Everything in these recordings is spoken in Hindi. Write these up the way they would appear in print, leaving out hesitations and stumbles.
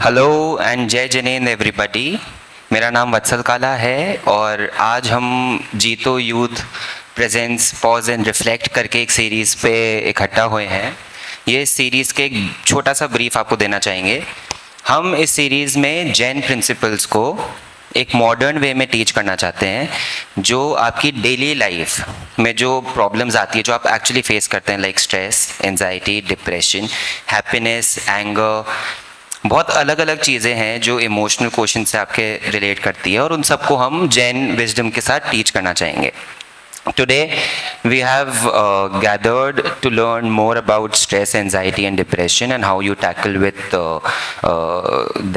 हेलो एंड जय जिनेंद्र एवरीबॉडी। मेरा नाम वत्सल काला है और आज हम जीतो youth presence pause and reflect करके एक सीरीज़ पे इकट्ठा हुए हैं। ये सीरीज़ के एक छोटा सा ब्रीफ आपको देना चाहेंगे। हम इस सीरीज़ में जैन प्रिंसिपल्स को एक मॉडर्न वे में टीच करना चाहते हैं, जो आपकी डेली लाइफ में जो प्रॉब्लम्स आती है, जो आप एक्चुअली फेस करते हैं, like stress, anxiety, depression, happiness, anger, बहुत अलग अलग चीज़ें हैं जो इमोशनल क्वेश्चन से आपके रिलेट करती है, और उन सबको हम जैन विजडम के साथ टीच करना चाहेंगे। Today we have gathered to learn more about stress, anxiety and depression and how you tackle with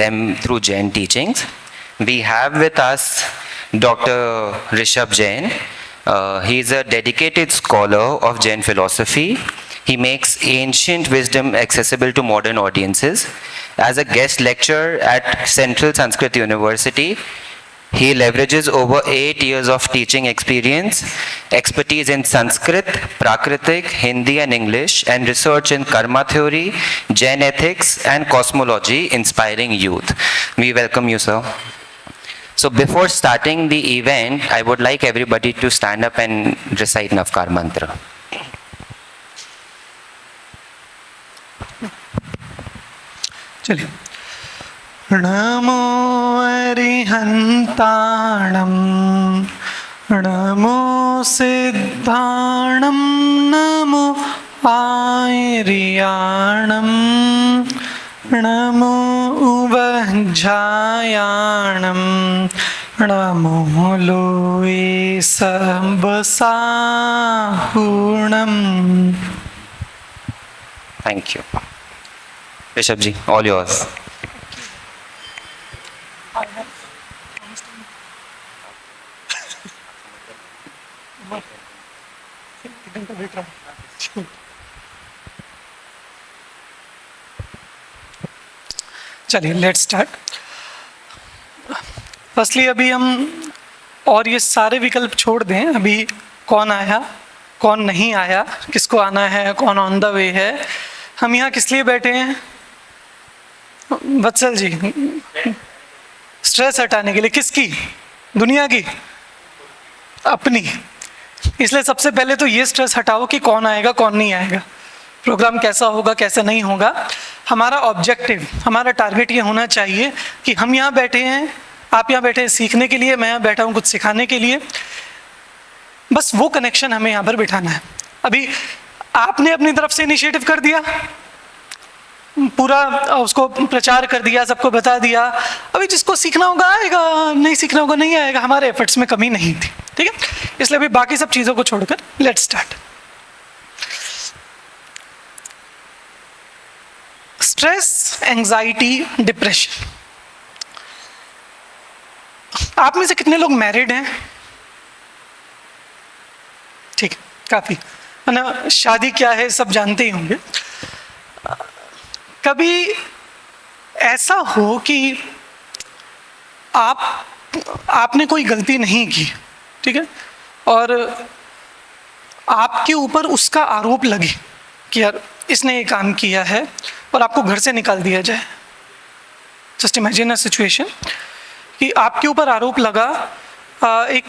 them through Jain teachings. We have with us Dr. Rishabh Jain. He is a dedicated scholar of Jain philosophy. He makes ancient wisdom accessible to modern audiences. As a guest lecturer at Central Sanskrit University, he leverages over 8 years of teaching experience, expertise in Sanskrit, Prakritik, Hindi and English, and research in karma theory, Jain ethics and cosmology, inspiring youth. We welcome you, sir. So before starting the event, I would like everybody to stand up and recite Navkar mantra. चलिए। नमो अरिहन्ताणं नमो सिद्धाणं नमो आर्याणं नमो उवज्झायाणं नमो लोये सबसाहूणम्। Thank you. Rishabh ji, all yours. चलिए, लेट्स स्टार्ट। फर्स्टली अभी हम और ये सारे विकल्प छोड़ दें। अभी कौन आया, कौन नहीं आया, किसको आना है, कौन ऑन द वे है, हम यहाँ किस लिए बैठे हैं? वत्सल जी, स्ट्रेस हटाने के लिए। किसकी? दुनिया की? अपनी। इसलिए सबसे पहले तो ये स्ट्रेस हटाओ कि कौन आएगा कौन नहीं आएगा, प्रोग्राम कैसा होगा कैसे नहीं होगा। हमारा ऑब्जेक्टिव, हमारा टारगेट ये होना चाहिए कि हम यहाँ बैठे हैं, आप यहाँ बैठे हैं सीखने के लिए, मैं यहाँ बैठा हूँ कुछ सिखाने के लिए। बस वो कनेक्शन हमें यहाँ पर बिठाना है। अभी आपने अपनी तरफ से इनिशिएटिव कर दिया, पूरा उसको प्रचार कर दिया, सबको बता दिया। अभी जिसको सीखना होगा आएगा, नहीं सीखना होगा नहीं आएगा। हमारे एफर्ट्स में कमी नहीं थी, ठीक है? इसलिए अभी बाकी सब चीज़ों को छोड़कर let's start. Stress, anxiety, depression. आप में से कितने लोग मैरिड हैं? ठीक है, काफ़ी है ना। शादी क्या है सब जानते ही होंगे। कभी ऐसा हो कि आपने कोई गलती नहीं की, ठीक है, और आपके ऊपर उसका आरोप लगे कि यार इसने ये काम किया है, और आपको घर से निकाल दिया जाए। जस्ट इमेजिन अ सिचुएशन कि आपके ऊपर आरोप लगा, एक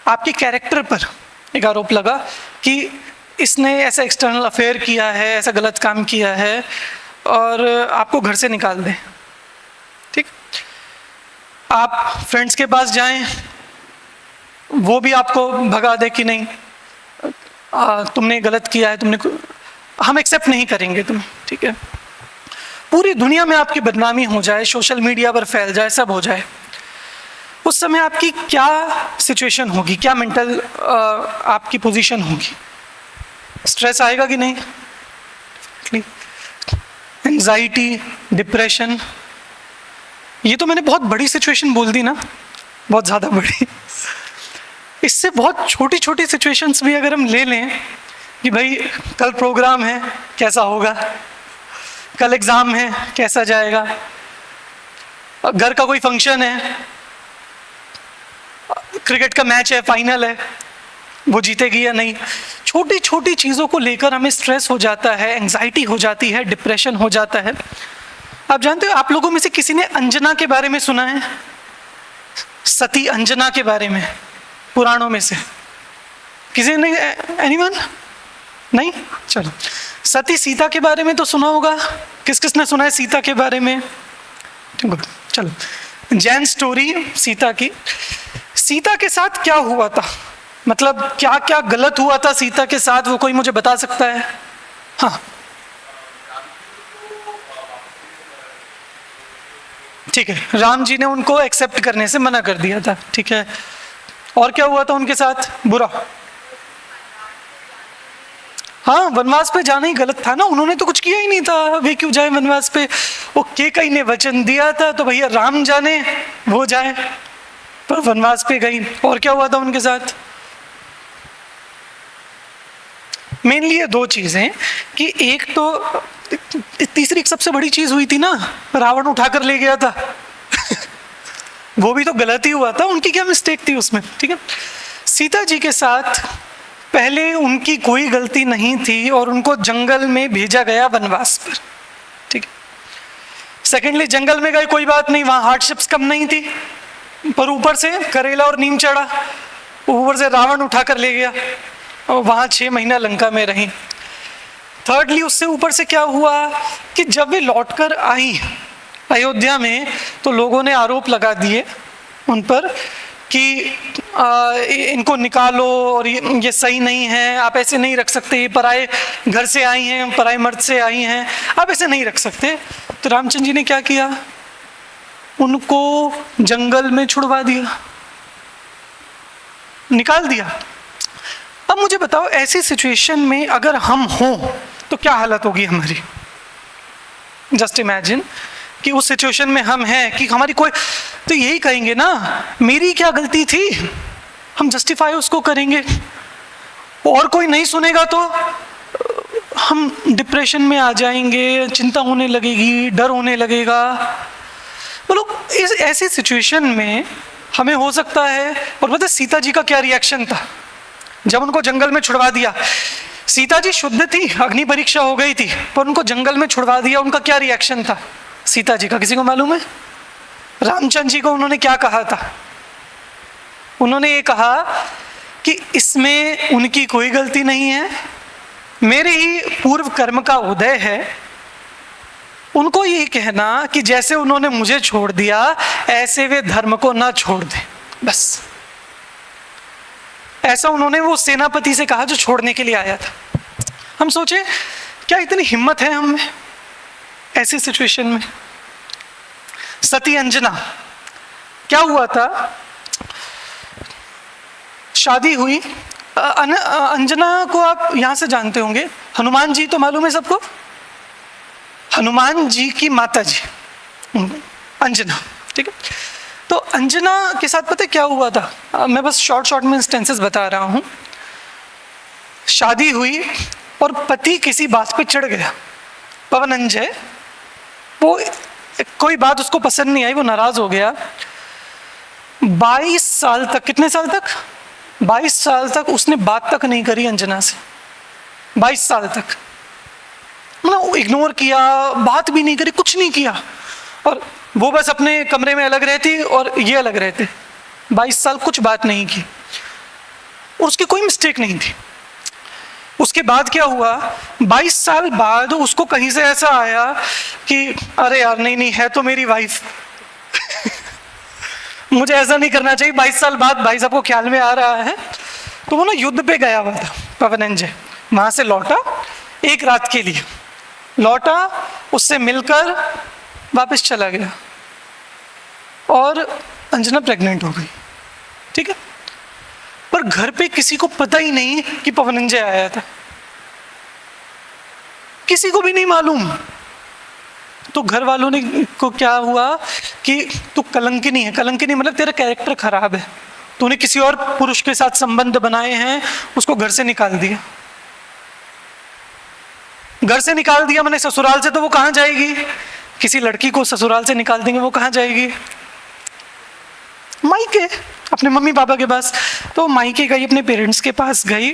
आपके कैरेक्टर पर एक आरोप लगा कि इसने ऐसा एक्सटर्नल अफेयर किया है, ऐसा गलत काम किया है, और आपको घर से निकाल दें। ठीक, आप फ्रेंड्स के पास जाएं, वो भी आपको भगा दे कि नहीं तुमने गलत किया है, हम एक्सेप्ट नहीं करेंगे तुम्हें, ठीक है। पूरी दुनिया में आपकी बदनामी हो जाए, सोशल मीडिया पर फैल जाए, सब हो जाए। उस समय आपकी क्या सिचुएशन होगी, क्या मेंटल आपकी पोजीशन होगी? स्ट्रेस आएगा कि नहीं? एंजाइटी, डिप्रेशन, ये तो मैंने बहुत बड़ी सिचुएशन बोल दी ना, बहुत ज़्यादा बड़ी। इससे बहुत छोटी छोटी सिचुएशंस भी अगर हम ले लें कि भाई कल प्रोग्राम है, कैसा होगा, कल एग्ज़ाम है, कैसा जाएगा, घर का कोई फंक्शन है, क्रिकेट का मैच है, फाइनल है, वो जीतेगी या नहीं। छोटी छोटी चीज़ों को लेकर हमें स्ट्रेस हो जाता है, एंजाइटी हो जाती है, डिप्रेशन हो जाता है। आप जानते हो, आप लोगों में से किसी ने अंजना के बारे में सुना है? सती अंजना के बारे में पुराणों में से किसी ने? एनीवन? नहीं? चलो, सती सीता के बारे में तो सुना होगा। किस किस ने सुना है सीता के बारे में? गुड। चलो, जैन स्टोरी सीता की। सीता के साथ क्या हुआ था, मतलब क्या क्या गलत हुआ था सीता के साथ, वो कोई मुझे बता सकता है? हाँ, ठीक है, राम जी ने उनको एक्सेप्ट करने से मना कर दिया था, ठीक है। और क्या हुआ था उनके साथ बुरा? हाँ, वनवास पे जाना ही गलत था ना, उन्होंने तो कुछ किया ही नहीं था, वे क्यों जाए वनवास पे? वो केकई ने वचन दिया था तो भैया राम जाने वो जाए, पर वनवास पे गई। और क्या हुआ था उनके साथ? मेनली ये दो चीजें, कि एक तो, तीसरी एक सबसे बड़ी चीज हुई थी ना, रावण उठाकर ले गया था वो भी तो गलत ही हुआ था, उनकी क्या मिस्टेक थी उसमें, ठीक है। सीता जी के साथ पहले उनकी कोई गलती नहीं थी और उनको जंगल में भेजा गया वनवास पर, ठीक है। सेकेंडली, जंगल में गए कोई बात नहीं, वहां हार्डशिप्स कम नहीं थी, पर ऊपर से करेला और नीम चढ़ा, ऊपर से रावण उठाकर ले गया और वहां 6 महीना लंका में रही। थर्डली, उससे ऊपर से क्या हुआ कि जब वे लौटकर आई अयोध्या में तो लोगों ने आरोप लगा दिए उन पर कि इनको निकालो और ये सही नहीं है, आप ऐसे नहीं रख सकते, ये पराए घर से आई हैं, पराए मर्द से आई हैं, आप ऐसे नहीं रख सकते। तो रामचंद्र जी ने क्या किया? उनको जंगल में छुड़वा दिया, निकाल दिया। अब मुझे बताओ, ऐसी सिचुएशन में अगर हम हों तो क्या हालत होगी हमारी? जस्ट इमेजिन कि उस सिचुएशन में हम हैं कि हमारी कोई, तो यही कहेंगे ना, मेरी क्या गलती थी, हम जस्टिफाई उसको करेंगे। और कोई नहीं सुनेगा तो हम डिप्रेशन में आ जाएंगे, चिंता होने लगेगी, डर होने लगेगा। बोलो, इस ऐसी सिचुएशन में हमें हो सकता है, और पता है सीता जी का क्या रिएक्शन था जब उनको जंगल में छुड़वा दिया? सीता जी शुद्ध थी, अग्नि परीक्षा हो गई थी, पर उनको जंगल में छुड़वा दिया, उनका क्या रिएक्शन था सीता जी का? किसी को मालूम है? रामचंद्र जी को उन्होंने क्या कहा था? उन्होंने ये कहा कि इसमें उनकी कोई गलती नहीं है, मेरे ही पूर्व कर्म का उदय है। उनको ये कहना कि जैसे उन्होंने मुझे छोड़ दिया ऐसे वे धर्म को ना छोड़ दें, बस। ऐसा उन्होंने वो सेनापति से कहा जो छोड़ने के लिए आया था। हम सोचे क्या इतनी हिम्मत है हम में ऐसी सिचुएशन में? सती अंजना, क्या हुआ था? शादी हुई। अंजना को आप यहां से जानते होंगे, हनुमान जी तो मालूम है सबको, हनुमान जी की माता जी अंजना, ठीक है। तो अंजना के साथ पता है क्या हुआ था? मैं बस शॉर्ट में इंस्टेंसेस बता रहा हूं। शादी हुई और पति किसी बात पे चढ़ गया, पवनंजय, वो कोई बात उसको पसंद नहीं आई, वो नाराज हो गया। 22 साल तक, कितने साल तक? 22 साल तक उसने बात तक नहीं करी अंजना से। 22 साल तक मतलब इग्नोर किया, बात भी नहीं करी, कुछ नहीं किया, और वो बस अपने कमरे में अलग रहती और ये अलग रहते। 22 साल कुछ बात नहीं की और उसकी कोई मिस्टेक नहीं थी। उसके बाद क्या हुआ? 22 साल बाद उसको कहीं से ऐसा आया कि अरे यार नहीं नहीं, है तो मेरी वाइफ मुझे ऐसा नहीं करना चाहिए। 22 साल बाद भाई साहब को ख्याल में आ रहा है, तो वो ना युद्ध पे गया हुआ था पवनंजय, वहां से लौटा, 1 रात के लिए लौटा, उससे मिलकर वापस चला गया और अंजना प्रेग्नेंट हो गई, ठीक है। पर घर पे किसी को पता ही नहीं कि पवनंजय आया था, किसी को भी नहीं मालूम। तो घर वालों ने को क्या हुआ कि तू कलंकिनी है, कलंकिनी मतलब तेरा कैरेक्टर खराब है, तूने किसी और पुरुष के साथ संबंध बनाए हैं, उसको घर से निकाल दिया। घर से निकाल दिया मैंने, ससुराल से तो वो कहाँ जाएगी? किसी लड़की को ससुराल से निकाल देंगे, वो कहाँ जाएगी? मायके, अपने मम्मी पापा के पास। तो मायके गई, अपने पेरेंट्स के पास गई,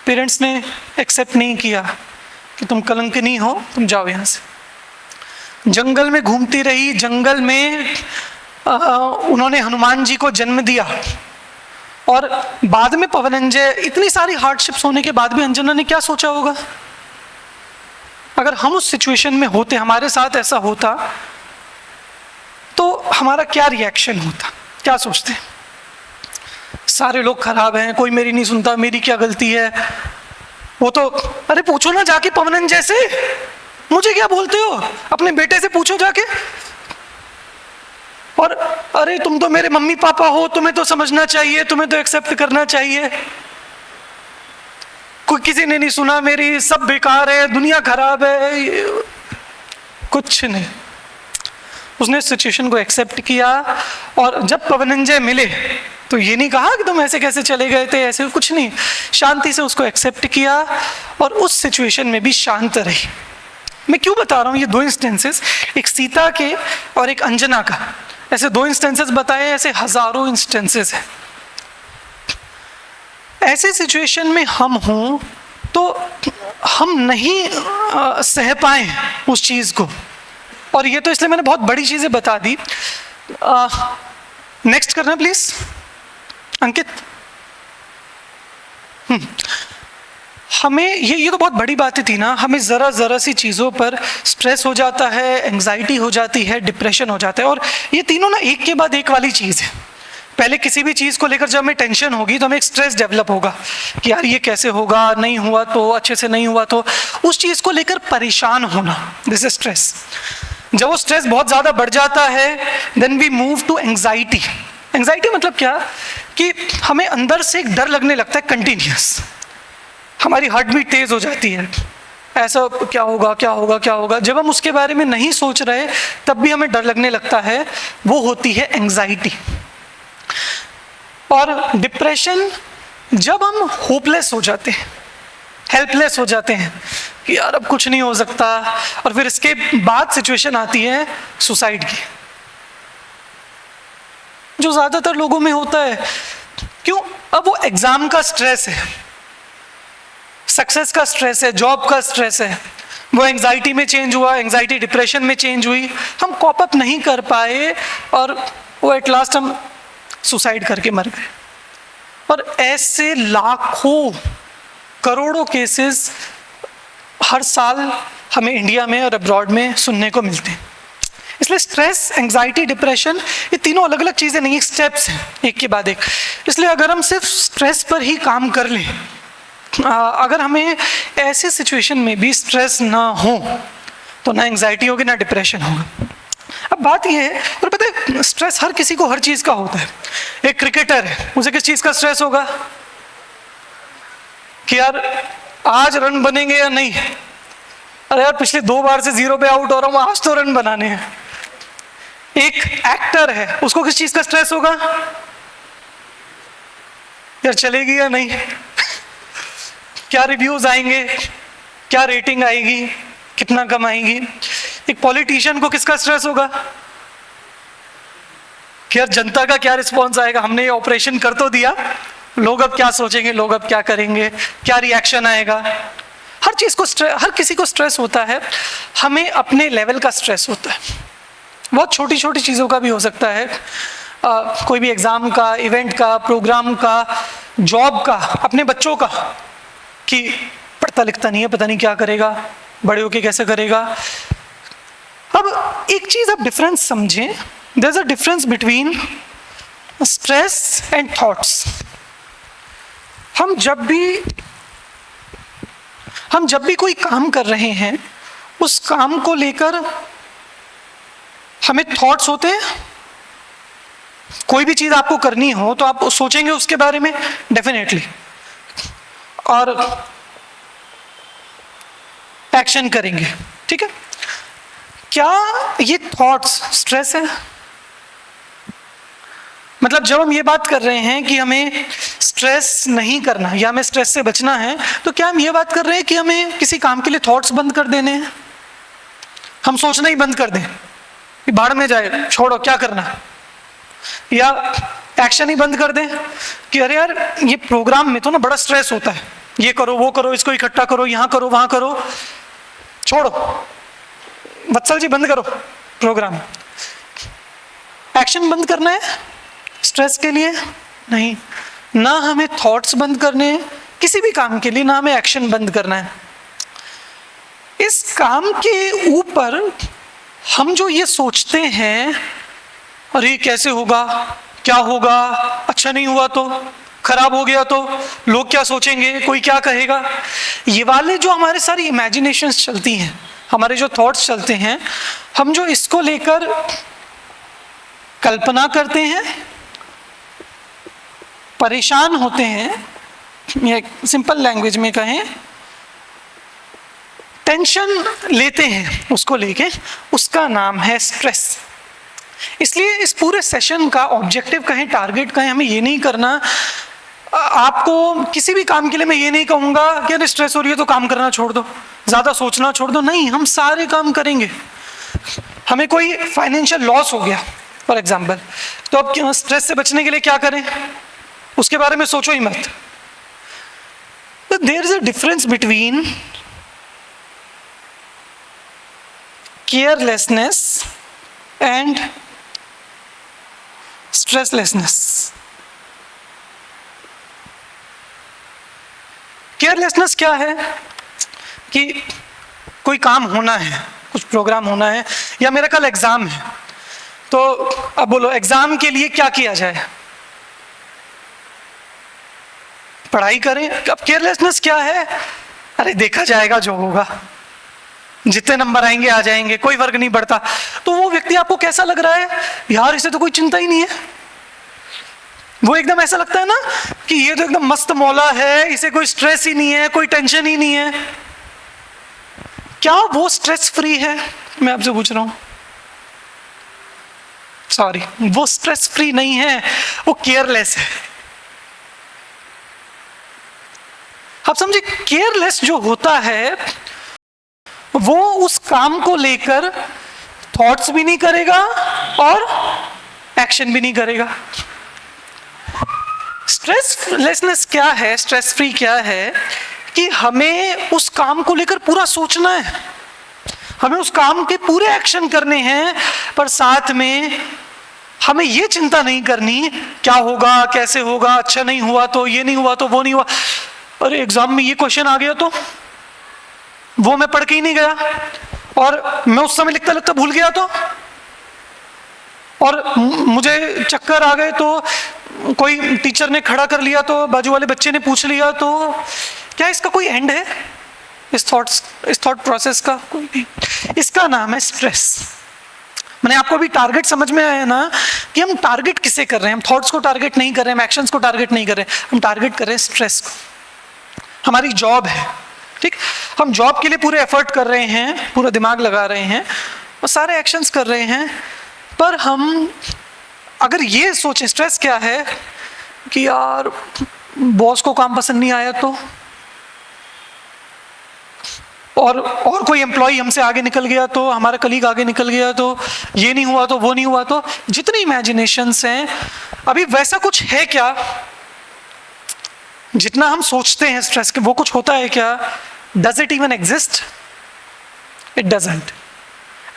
पेरेंट्स ने एक्सेप्ट नहीं किया कि तुम कलंकिनी हो, तुम जाओ यहाँ से। जंगल में घूमती रही, जंगल में उन्होंने हनुमान जी को जन्म दिया, और बाद में पवनंजय, इतनी सारी हार्डशिप्स होने के बाद भी अंजना ने क्या सोचा होगा? अगर हम उस सिचुएशन में होते, हमारे साथ ऐसा होता, तो हमारा क्या रिएक्शन होता, क्या सोचते? सारे लोग खराब हैं, कोई मेरी नहीं सुनता, मेरी क्या गलती है? वो तो, अरे पूछो ना जाके पवनंजय से, मुझे क्या बोलते हो? अपने बेटे से पूछो जाके। और अरे तुम तो मेरे मम्मी पापा हो, तुम्हें तो समझना चाहिए, तुम्हें तो एक्सेप्ट करना चाहिए, कोई किसी ने नहीं सुना मेरी, सब बेकार है, दुनिया खराब है। कुछ नहीं, उसने सिचुएशन को एक्सेप्ट किया, और जब पवनंजय मिले तो ये नहीं कहा कि तुम ऐसे कैसे चले गए थे, ऐसे कुछ नहीं, शांति से उसको एक्सेप्ट किया और उस सिचुएशन में भी शांत रही। मैं क्यों बता रहा हूँ ये दो इंस्टेंसेस, एक सीता के और एक अंजना का, ऐसे दो इंस्टेंसेस बताए, ऐसे हजारों इंस्टेंसेस हैं। ऐसे सिचुएशन में हम हों तो हम नहीं सह पाए उस चीज़ को, और ये तो इसलिए मैंने बहुत बड़ी चीज़ें बता दी। नेक्स्ट करना प्लीज अंकित। हमें ये तो बहुत बड़ी बातें थी ना, हमें ज़रा सी चीज़ों पर स्ट्रेस हो जाता है, एंग्जाइटी हो जाती है, डिप्रेशन हो जाता है, और ये तीनों ना एक के बाद एक वाली चीज़ है। पहले किसी भी चीज़ को लेकर जब हमें टेंशन होगी तो हमें एक स्ट्रेस डेवलप होगा कि यार ये कैसे होगा, नहीं हुआ तो, अच्छे से नहीं हुआ तो, उस चीज़ को लेकर परेशान होना, दिस इज स्ट्रेस। जब वो स्ट्रेस बहुत ज़्यादा बढ़ जाता है, then we move to anxiety. Anxiety मतलब क्या कि हमें अंदर से एक डर लगने लगता है कंटिन्यूस, हमारी हार्ट बीट तेज हो जाती है, ऐसा क्या होगा क्या होगा क्या होगा। जब हम उसके बारे में नहीं सोच रहे तब भी हमें डर लगने लगता है, वो होती है एंग्जाइटी। और डिप्रेशन जब हम होपलेस हो जाते हैं, हेल्पलेस हो जाते हैं कि यार अब कुछ नहीं हो सकता, और फिर इसके बाद सिचुएशन आती है सुसाइड की, जो ज़्यादातर लोगों में होता है। क्यों? अब वो एग्जाम का स्ट्रेस है, सक्सेस का स्ट्रेस है, जॉब का स्ट्रेस है, वो एंग्जाइटी में चेंज हुआ, एंग्जाइटी डिप्रेशन में चेंज हुई, हम कॉप अप नहीं कर पाए, और वो एट लास्ट हम सुसाइड करके मर गए। और ऐसे लाखों करोड़ों केसेस हर साल हमें इंडिया में और अब्रॉड में सुनने को मिलते हैं। इसलिए स्ट्रेस, एंग्जाइटी, डिप्रेशन, ये तीनों अलग अलग चीज़ें नहीं, स्टेप्स हैं एक के बाद एक। इसलिए अगर हम सिर्फ स्ट्रेस पर ही काम कर लें, अगर हमें ऐसे सिचुएशन में भी स्ट्रेस ना हो तो ना एंग्जाइटी होगी ना डिप्रेशन होगा। अब बात यह है, और पता है स्ट्रेस हर किसी को हर चीज़ का होता है। एक क्रिकेटर है, उसे किस चीज़ का स्ट्रेस होगा कि यार आज रन बनेंगे या नहीं, अरे यार पिछले 2 बार से 0 पे आउट हो रहा हूँ, आज तो रन बनाने हैं। एक एक्टर है, उसको किस चीज़ का स्ट्रेस होगा, यार चलेगी या नहीं, क्या रिव्यूज आएंगे, क्या रेटिंग आएगी, कितना कमाएंगी। एक पॉलिटिशियन को किसका स्ट्रेस होगा कि यार जनता का क्या रिस्पॉन्स आएगा, हमने ये ऑपरेशन कर तो दिया, लोग अब क्या सोचेंगे, लोग अब क्या करेंगे, क्या रिएक्शन आएगा। हर चीज़ को हर किसी को स्ट्रेस होता है, हमें अपने लेवल का स्ट्रेस होता है। बहुत छोटी छोटी चीज़ों का भी हो सकता है, कोई भी एग्ज़ाम का, इवेंट का, प्रोग्राम का, जॉब का, अपने बच्चों का कि पढ़ता लिखता नहीं है, पता नहीं क्या करेगा, बड़े होके कैसे करेगा। अब एक चीज़ आप डिफरेंस समझें, there is a difference between stress and thoughts. हम जब भी कोई काम कर रहे हैं, उस काम को लेकर हमें थॉट्स होते हैं। कोई भी चीज़ आपको करनी हो तो आप सोचेंगे उसके बारे में डेफिनेटली, और एक्शन करेंगे, ठीक है। क्या ये थॉट्स स्ट्रेस है? मतलब जब हम ये बात कर रहे हैं कि हमें स्ट्रेस नहीं करना या हमें स्ट्रेस से बचना है, तो क्या हम ये बात कर रहे हैं कि हमें किसी काम के लिए थॉट्स बंद कर देने हैं, हम सोचना ही बंद कर दें कि भाड़ में जाए, छोड़ो क्या करना, या एक्शन ही बंद कर दें कि अरे यार ये प्रोग्राम में तो ना बड़ा स्ट्रेस होता है, ये करो वो करो, इसको इकट्ठा करो, यहाँ करो वहाँ करो, छोड़ो वत्सल जी बंद करो प्रोग्राम। एक्शन बंद करना है स्ट्रेस के लिए? नहीं। ना हमें थॉट्स बंद करने हैं किसी भी काम के लिए, ना हमें एक्शन बंद करना है। इस काम के ऊपर हम जो ये सोचते हैं, अरे कैसे होगा, क्या होगा, अच्छा नहीं हुआ तो, खराब हो गया तो, लोग क्या सोचेंगे, कोई क्या कहेगा, ये वाले जो हमारे सारी इमेजिनेशंस चलती हैं, हमारे जो थॉट्स चलते हैं, हम जो इसको लेकर कल्पना करते हैं, परेशान होते हैं, या सिंपल लैंग्वेज में कहें टेंशन लेते हैं उसको लेके, उसका नाम है स्ट्रेस। इसलिए इस पूरे सेशन का ऑब्जेक्टिव कहें, टारगेट कहें, हमें ये नहीं करना, आपको किसी भी काम के लिए मैं ये नहीं कहूँगा कि अरे स्ट्रेस हो रही है तो काम करना छोड़ दो, ज़्यादा सोचना छोड़ दो। नहीं, हम सारे काम करेंगे। हमें कोई फाइनेंशियल लॉस हो गया फॉर एग्जाम्पल, तो अब स्ट्रेस से बचने के लिए क्या करें, उसके बारे में सोचो ही मत। There is a difference between carelessness and stresslessness. Carelessness क्या है कि कोई काम होना है, कुछ प्रोग्राम होना है, या मेरा कल एग्जाम है, तो अब बोलो एग्जाम के लिए क्या किया जाए, पढ़ाई करें। अब केयरलेसनेस क्या है, अरे देखा जाएगा जो होगा, जितने नंबर आएंगे आ जाएंगे, कोई फर्क नहीं पड़ता। तो वो व्यक्ति आपको कैसा लग रहा है, यार इसे तो कोई चिंता ही नहीं है। वो एकदम ऐसा लगता है ना कि ये तो एकदम मस्त मौला है, इसे कोई स्ट्रेस ही नहीं है, कोई टेंशन ही नहीं है। क्या वो स्ट्रेस फ्री है? मैं आपसे पूछ रहा हूं। सॉरी, वो स्ट्रेस फ्री नहीं है, वो केयरलेस है। आप समझे, केयरलेस जो होता है वो उस काम को लेकर थॉट्स भी नहीं करेगा और एक्शन भी नहीं करेगा। स्ट्रेसलेसनेस क्या है, स्ट्रेस फ्री क्या है कि हमें उस काम को लेकर पूरा सोचना है, हमें उस काम के पूरे एक्शन करने हैं, पर साथ में हमें ये चिंता नहीं करनी क्या होगा, कैसे होगा, अच्छा नहीं हुआ तो, ये नहीं हुआ तो, वो नहीं हुआ, अरे एग्जाम में ये क्वेश्चन आ गया तो, वो मैं पढ़ के ही नहीं गया और मैं उस समय लिखता लिखता भूल गया तो, और मुझे चक्कर आ गए तो, कोई टीचर ने खड़ा कर लिया तो, बाजू वाले बच्चे ने पूछ लिया तो। क्या इसका कोई एंड है, इस थॉट प्रोसेस का? कोई नहीं। इसका नाम है स्ट्रेस। मैंने आपको अभी टारगेट समझ में आया ना कि हम टारगेट किसे कर रहे हैं। हम थॉट्स को टारगेट नहीं कर रहे हैं, हम एक्शंस को टारगेट नहीं कर रहे हैं, हम टारगेट कर रहे हैं स्ट्रेस को। हमारी जॉब है, ठीक, हम जॉब के लिए पूरे एफर्ट कर रहे हैं, पूरा दिमाग लगा रहे हैं और सारे एक्शंस कर रहे हैं, पर हम अगर ये सोचें स्ट्रेस क्या है कि यार बॉस को काम पसंद नहीं आया तो, और कोई एम्प्लॉय हमसे आगे निकल गया तो, हमारा कलीग आगे निकल गया तो, ये नहीं हुआ तो, वो नहीं हुआ तो, जितनी इमेजिनेशंस हैं, अभी वैसा कुछ है क्या जितना हम सोचते हैं स्ट्रेस के? वो कुछ होता है क्या? Does it even exist? It doesn't.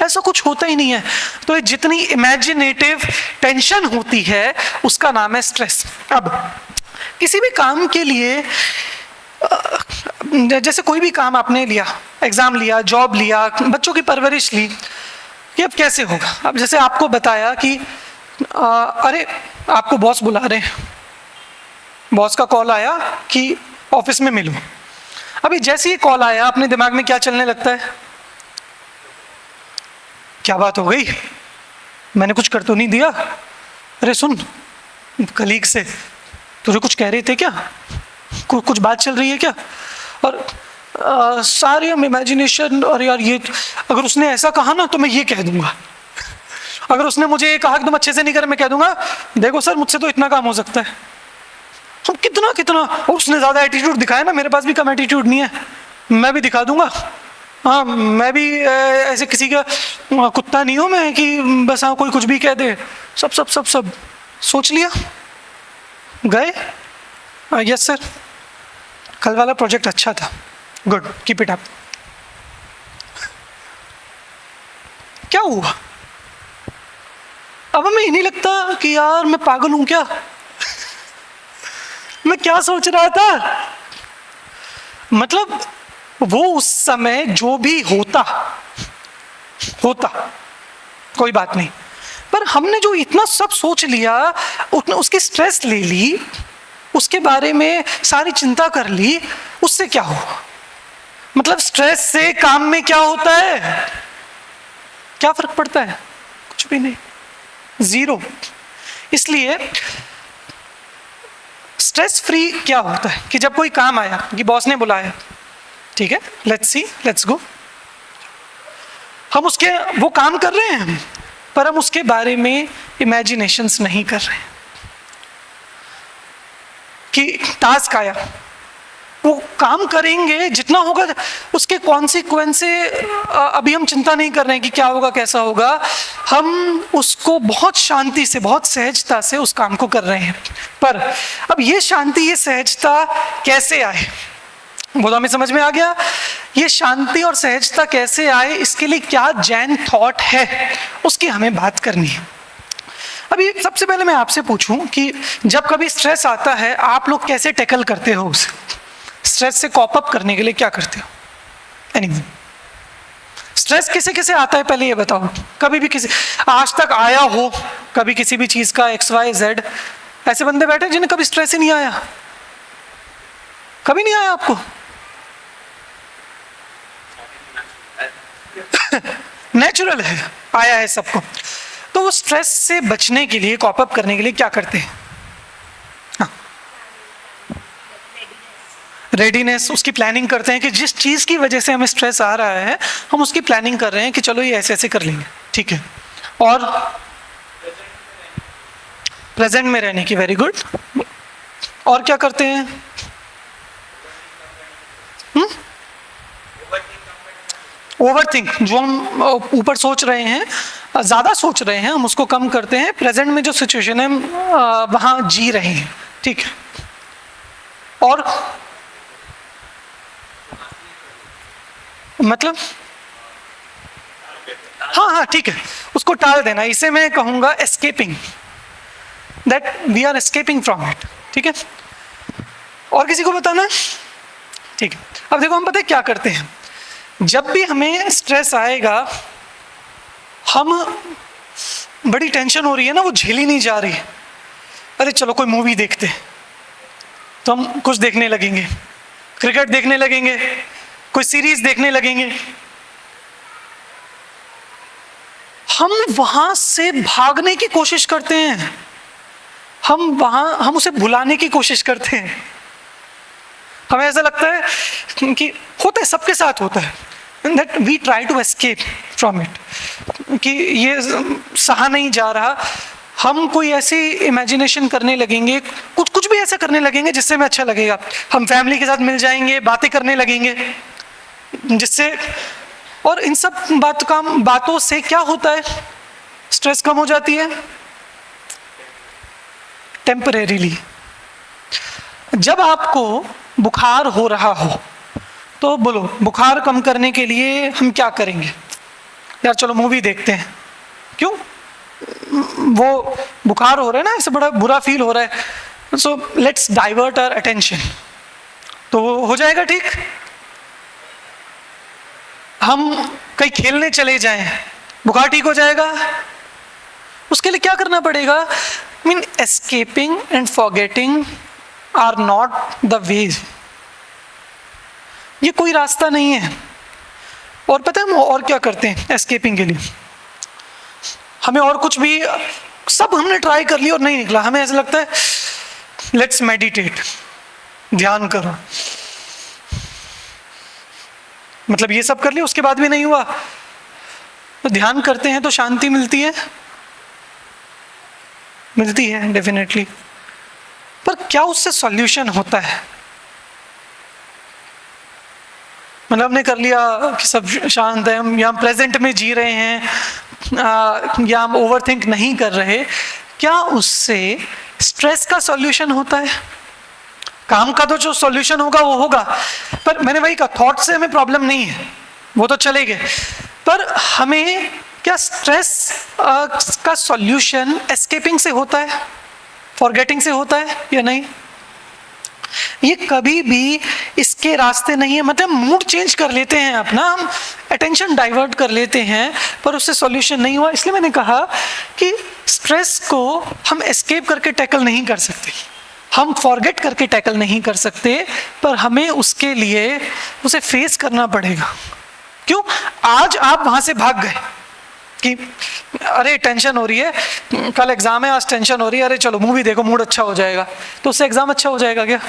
ऐसा कुछ होता ही नहीं है। तो ये जितनी इमेजिनेटिव टेंशन होती है उसका नाम है स्ट्रेस। अब किसी भी काम के लिए, जैसे कोई भी काम आपने लिया, एग्जाम लिया, जॉब लिया, बच्चों की परवरिश ली, कि अब कैसे होगा। अब जैसे आपको बताया कि अरे आपको बॉस बुला रहे हैं, बॉस का कॉल आया कि ऑफिस में मिलो। अभी जैसे ही कॉल आया अपने दिमाग में क्या चलने लगता है, क्या बात हो गई, मैंने कुछ कर तो नहीं दिया, अरे सुन कलीग से तुझे कुछ कह रहे थे क्या, कुछ बात चल रही है क्या, और सारी हम इमेजिनेशन, और यार ये अगर उसने ऐसा कहा ना तो मैं ये कह दूंगा, अगर उसने मुझे ये कहा कि तुम अच्छे से नहीं कर, मैं कह दूंगा देखो सर मुझसे तो इतना काम हो सकता है। हम कितना कितना, और उसने ज़्यादा एटीट्यूड दिखाया ना, मेरे पास भी कम एटीट्यूड नहीं है, मैं भी दिखा दूंगा। हाँ, मैं भी ऐसे किसी का कुत्ता नहीं हूँ मैं कि बस हाँ कोई कुछ भी कह दे। सब सब सब सब सोच लिया, गए। यस सर, कल वाला प्रोजेक्ट अच्छा था, गुड, कीप इट अप। क्या हुआ? अब हमें ये नहीं लगता कि यार मैं पागल हूं क्या? मैं क्या सोच रहा था? मतलब वो उस समय जो भी होता कोई बात नहीं, पर हमने जो इतना सब सोच लिया, उसकी स्ट्रेस ले ली, उसके बारे में सारी चिंता कर ली, उससे क्या हुआ? मतलब स्ट्रेस से काम में क्या होता है? क्या फर्क पड़ता है? कुछ भी नहीं, जीरो। इसलिए स्ट्रेस फ्री क्या होता है कि जब कोई काम आया कि बॉस ने बुलाया, ठीक है, लेट्स गो, हम उसके वो काम कर रहे हैं पर हम उसके बारे में इमेजिनेशंस नहीं कर रहे हैं कि टास्क आया, वो काम करेंगे, जितना होगा उसके कॉन्सिक्वेंस अभी हम चिंता नहीं कर रहे हैं कि क्या होगा कैसा होगा, हम उसको बहुत शांति से, बहुत सहजता से उस काम को कर रहे हैं। पर अब ये शांति, ये सहजता कैसे आए, वो तो हमें समझ में आ गया। ये शांति और सहजता कैसे आए, इसके लिए क्या जैन थॉट है, उसकी हमें बात करनी है। अभी सबसे पहले मैं आपसे पूछूं कि जब कभी स्ट्रेस आता है, आप लोग कैसे टैकल करते हो उसे? स्ट्रेस से कॉप अप करने के लिए क्या करते हो? एनीवन, स्ट्रेस किसे किसे आता है पहले ये बताओ। कभी भी किसी आज तक आया हो कभी किसी भी चीज का, XYZ, ऐसे बंदे बैठे जिन्हें कभी स्ट्रेस ही नहीं आया? कभी नहीं आया आपको? नेचुरल है, आया है सबको। तो वो स्ट्रेस से बचने के लिए, कॉप अप करने के लिए क्या करते हैं? हाँ, रेडीनेस, उसकी प्लानिंग करते हैं कि जिस चीज की वजह से हमें स्ट्रेस आ रहा है, हम उसकी प्लानिंग कर रहे हैं कि चलो ये ऐसे ऐसे कर लेंगे, ठीक है। और प्रेजेंट में रहने की, वेरी गुड। और क्या करते हैं? ओवरथिंक, जो हम ऊपर सोच रहे हैं, ज़्यादा सोच रहे हैं, हम उसको कम करते हैं। प्रेजेंट में जो सिचुएशन है वहाँ जी रहे हैं, ठीक है। और मतलब हाँ, ठीक है, उसको टाल देना, इसे मैं कहूँगा escaping, that we are escaping from it, ठीक है। और किसी को बताना? ठीक है। अब देखो, हम पता है क्या करते हैं, जब भी हमें स्ट्रेस आएगा, हम बड़ी टेंशन हो रही है ना, वो झेली नहीं जा रही, अरे चलो कोई मूवी देखते हैं, तो हम कुछ देखने लगेंगे, क्रिकेट देखने लगेंगे, कोई सीरीज देखने लगेंगे। हम वहां से भागने की कोशिश करते हैं, हम उसे भुलाने की कोशिश करते हैं। हमें ऐसा लगता है कि होता है, सबके साथ होता है, that we try to escape from it, कि ये सहा नहीं जा रहा, हम कोई ऐसी इमेजिनेशन करने लगेंगे, कुछ भी ऐसा करने लगेंगे जिससे हमें अच्छा लगेगा। हम फैमिली के साथ मिल जाएंगे, बातें करने लगेंगे, जिससे, और इन सब बातों से क्या होता है, स्ट्रेस कम हो जाती है टेम्परेरीली। जब आपको बुखार हो रहा हो, तो बोलो, बुखार कम करने के लिए हम क्या करेंगे? यार चलो मूवी देखते हैं। क्यों? वो बुखार हो रहा है ना, इससे बड़ा बुरा फील हो रहा है, so let's divert our attention, तो वो हो जाएगा ठीक। हम कहीं खेलने चले जाएं, बुखार ठीक हो जाएगा। उसके लिए क्या करना पड़ेगा? Mean escaping and forgetting are not the ways, ये कोई रास्ता नहीं है। और पता है हम और क्या करते हैं एस्केपिंग के लिए? हमें और कुछ भी, सब हमने ट्राई कर लिया और नहीं निकला, हमें ऐसा लगता है लेट्स मेडिटेट, ध्यान करो। मतलब ये सब कर लिया, उसके बाद भी नहीं हुआ, तो ध्यान करते हैं तो शांति मिलती है, मिलती है डेफिनेटली, पर क्या उससे सॉल्यूशन होता है? मतलब हमने कर लिया कि सब शांत है, हम या प्रेजेंट में जी रहे हैं, या हम ओवरथिंक नहीं कर रहे, क्या उससे स्ट्रेस का सॉल्यूशन होता है? काम का तो जो सॉल्यूशन होगा वो होगा, पर मैंने वही कहा, थॉट से हमें प्रॉब्लम नहीं है, वो तो चले गए, पर हमें क्या स्ट्रेस का सॉल्यूशन एस्केपिंग से होता है, फॉरगेटिंग से होता है या नहीं? ये कभी भी इसके रास्ते नहीं है। मतलब मूड चेंज कर लेते हैं अपना, हम अटेंशन डाइवर्ट कर लेते हैं, पर उससे सॉल्यूशन नहीं हुआ। इसलिए मैंने कहा कि स्ट्रेस को हम एस्केप करके टैकल नहीं कर सकते, हम फॉरगेट करके टैकल नहीं कर सकते, पर हमें उसके लिए उसे फेस करना पड़ेगा। क्यों? आज आप वहां से भाग गए कि अरे टेंशन हो रही है, कल एग्जाम है, आज टेंशन हो रही है, अरे चलो मूवी देखो मूड अच्छा हो जाएगा, तो उससे एग्जाम अच्छा हो जाएगा क्या?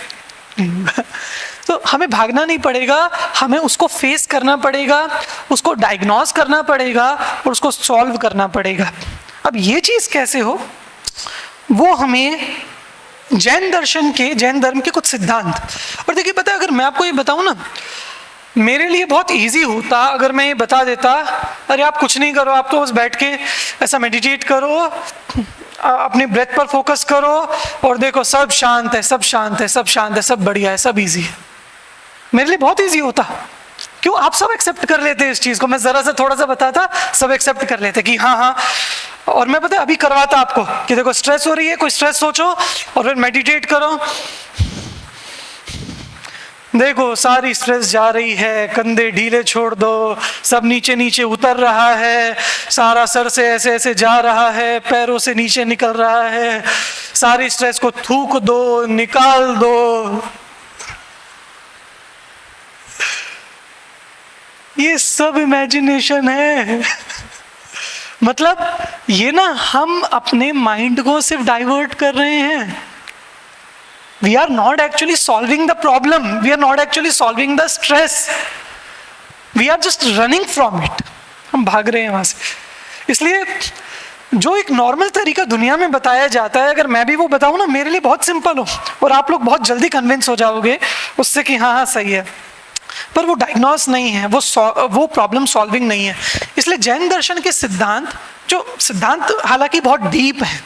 तो हमें भागना नहीं पड़ेगा, हमें उसको फेस करना पड़ेगा, उसको डायग्नोज करना पड़ेगा और उसको सॉल्व करना पड़ेगा। अब ये चीज कैसे हो, वो हमें जैन धर्म के कुछ सिद्धांत। और देखिए पता है, अगर मैं आपको ये बताऊं ना, मेरे लिए बहुत इजी होता अगर मैं ये बता देता, अरे आप कुछ नहीं करो, आप तो बस बैठ के ऐसा मेडिटेट करो, अपनी ब्रेथ पर फोकस करो और देखो सब शांत है, सब शांत है, सब शांत है, सब बढ़िया है, सब इजी है। मेरे लिए बहुत इजी होता। क्यों? आप सब एक्सेप्ट कर लेते इस चीज को। मैं जरा सा थोड़ा सा बताता, सब एक्सेप्ट कर लेते कि हाँ हाँ। और मैं पता है अभी करवाता आपको कि देखो स्ट्रेस हो रही है, कोई स्ट्रेस सोचो और फिर मेडिटेट करो, देखो सारी स्ट्रेस जा रही है, कंधे ढीले छोड़ दो, सब नीचे नीचे उतर रहा है, सारा सर से ऐसे ऐसे जा रहा है, पैरों से नीचे निकल रहा है, सारी स्ट्रेस को थूक दो, निकाल दो। ये सब इमेजिनेशन है। मतलब ये ना हम अपने माइंड को सिर्फ डाइवर्ट कर रहे हैं। We are not actually solving the problem. We are not actually solving the stress. We are just running from it. हम भाग रहे हैं वहां से। इसलिए जो एक नॉर्मल तरीका दुनिया में बताया जाता है, अगर मैं भी वो बताऊं ना, मेरे लिए बहुत सिंपल हो और आप लोग बहुत जल्दी कन्विंस हो जाओगे उससे कि हाँ हाँ सही है, पर वो डायग्नोस नहीं है, वो प्रॉब्लम सॉल्विंग नहीं है। इसलिए जैन दर्शन के सिद्धांत हालांकि बहुत डीप है,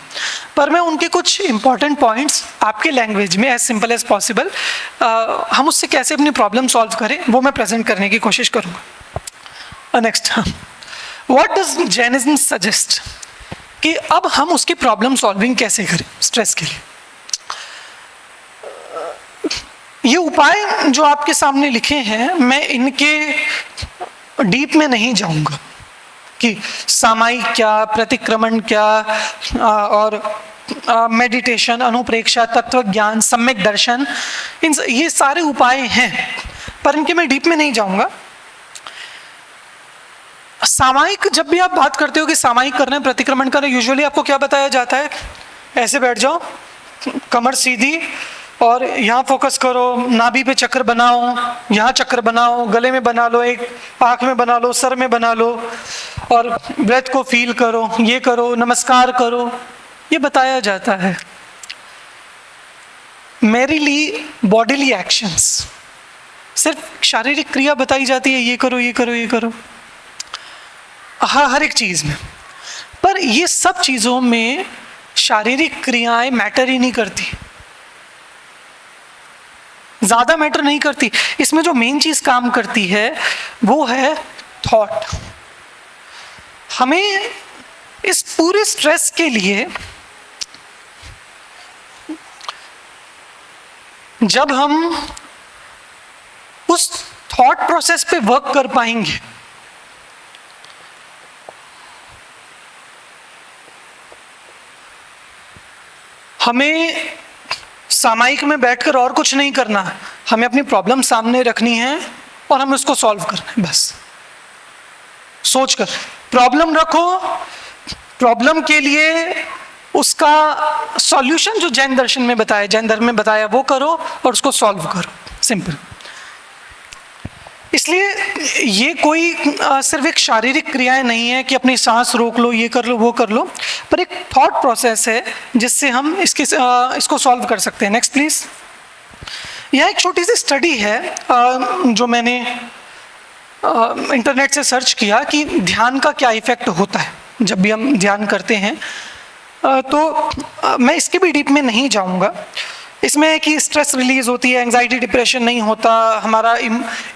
पर मैं उनके कुछ इंपॉर्टेंट पॉइंट्स आपके लैंग्वेज में एज सिंपल एज पॉसिबल हम उससे कैसे अपनी प्रॉब्लम सॉल्व करें वो मैं प्रेजेंट करने की कोशिश करूँगा। Next, what does Jainism suggest, कि अब हम उसकी प्रॉब्लम सॉल्विंग कैसे करें स्ट्रेस के लिए। ये उपाय जो आपके सामने लिखे हैं, मैं इनके डीप में नहीं जाऊंगा कि सामायिक क्या, प्रतिक्रमण क्या, और मेडिटेशन, अनुप्रेक्षा, तत्व ज्ञान, सम्यक दर्शन, ये सारे उपाय हैं, पर इनके मैं डीप में नहीं जाऊंगा। सामायिक, जब भी आप बात करते हो कि सामायिक करना है, प्रतिक्रमण करना है, यूजुअली आपको क्या बताया जाता है? ऐसे बैठ जाओ, कमर सीधी और यहाँ फोकस करो, नाभि पे चक्र बनाओ, यहाँ चक्र बनाओ, गले में बना लो, एक आँख में बना लो, सर में बना लो, और ब्रेथ को फील करो, ये करो, नमस्कार करो, ये बताया जाता है। मेरीली बॉडीली एक्शंस, सिर्फ शारीरिक क्रिया बताई जाती है, ये करो, ये करो, ये करो, हाँ हर एक चीज़ में। पर ये सब चीज़ों में शारीरिक क्रियाएं मैटर ही नहीं करती, ज़्यादा मैटर नहीं करती। इसमें जो मेन चीज़ काम करती है वो है थॉट। हमें इस पूरे स्ट्रेस के लिए, जब हम उस थॉट प्रोसेस पे वर्क कर पाएंगे, हमें सामायिक में बैठकर और कुछ नहीं करना, हमें अपनी प्रॉब्लम सामने रखनी है और हमें उसको सॉल्व करना है। बस सोचकर प्रॉब्लम रखो, प्रॉब्लम के लिए उसका सॉल्यूशन जो जैन दर्शन में बताया, जैन धर्म में बताया, वो करो और उसको सॉल्व करो, सिंपल। इसलिए ये कोई सिर्फ एक शारीरिक क्रियाएं नहीं है कि अपनी सांस रोक लो, ये कर लो, वो कर लो, पर एक थॉट प्रोसेस है जिससे हम इसको सॉल्व कर सकते हैं। Next please. यह एक छोटी सी स्टडी है जो मैंने इंटरनेट से सर्च किया कि ध्यान का क्या इफेक्ट होता है जब भी हम ध्यान करते हैं। तो मैं इसके भी डीप में नहीं जाऊंगा। इसमें है कि स्ट्रेस रिलीज होती है, एंजाइटी डिप्रेशन नहीं होता, हमारा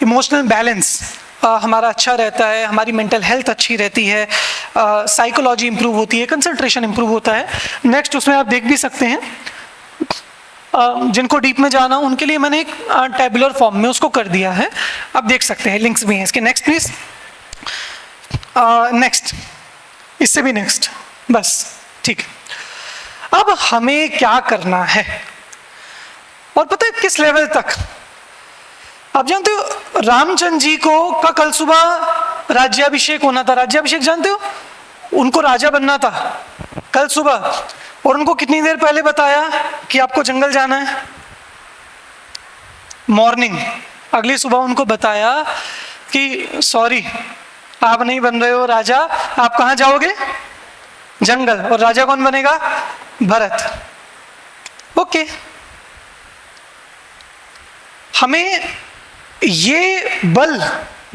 इमोशनल बैलेंस हमारा अच्छा रहता है, हमारी मेंटल हेल्थ अच्छी रहती है, साइकोलॉजी इंप्रूव होती है, कंसंट्रेशन इंप्रूव होता है। नेक्स्ट उसमें आप देख भी सकते हैं, जिनको डीप में जाना उनके लिए मैंने एक टेबुलर फॉर्म में उसको कर दिया है, आप देख सकते हैं, लिंक्स भी हैं इसके। नेक्स्ट प्लीज, नेक्स्ट, इससे भी नेक्स्ट, बस ठीक है। अब हमें क्या करना है और पता है किस लेवल तक? आप जानते हो रामचंद्र जी को का कल सुबह राज्याभिषेक होना था। राज्याभिषेक जानते हो, उनको राजा बनना था कल सुबह, और उनको कितनी देर पहले बताया कि आपको जंगल जाना है? मॉर्निंग, अगली सुबह उनको बताया कि सॉरी आप नहीं बन रहे हो राजा, आप कहाँ जाओगे? जंगल। और राजा कौन बनेगा? भरत। ओके, हमें ये बल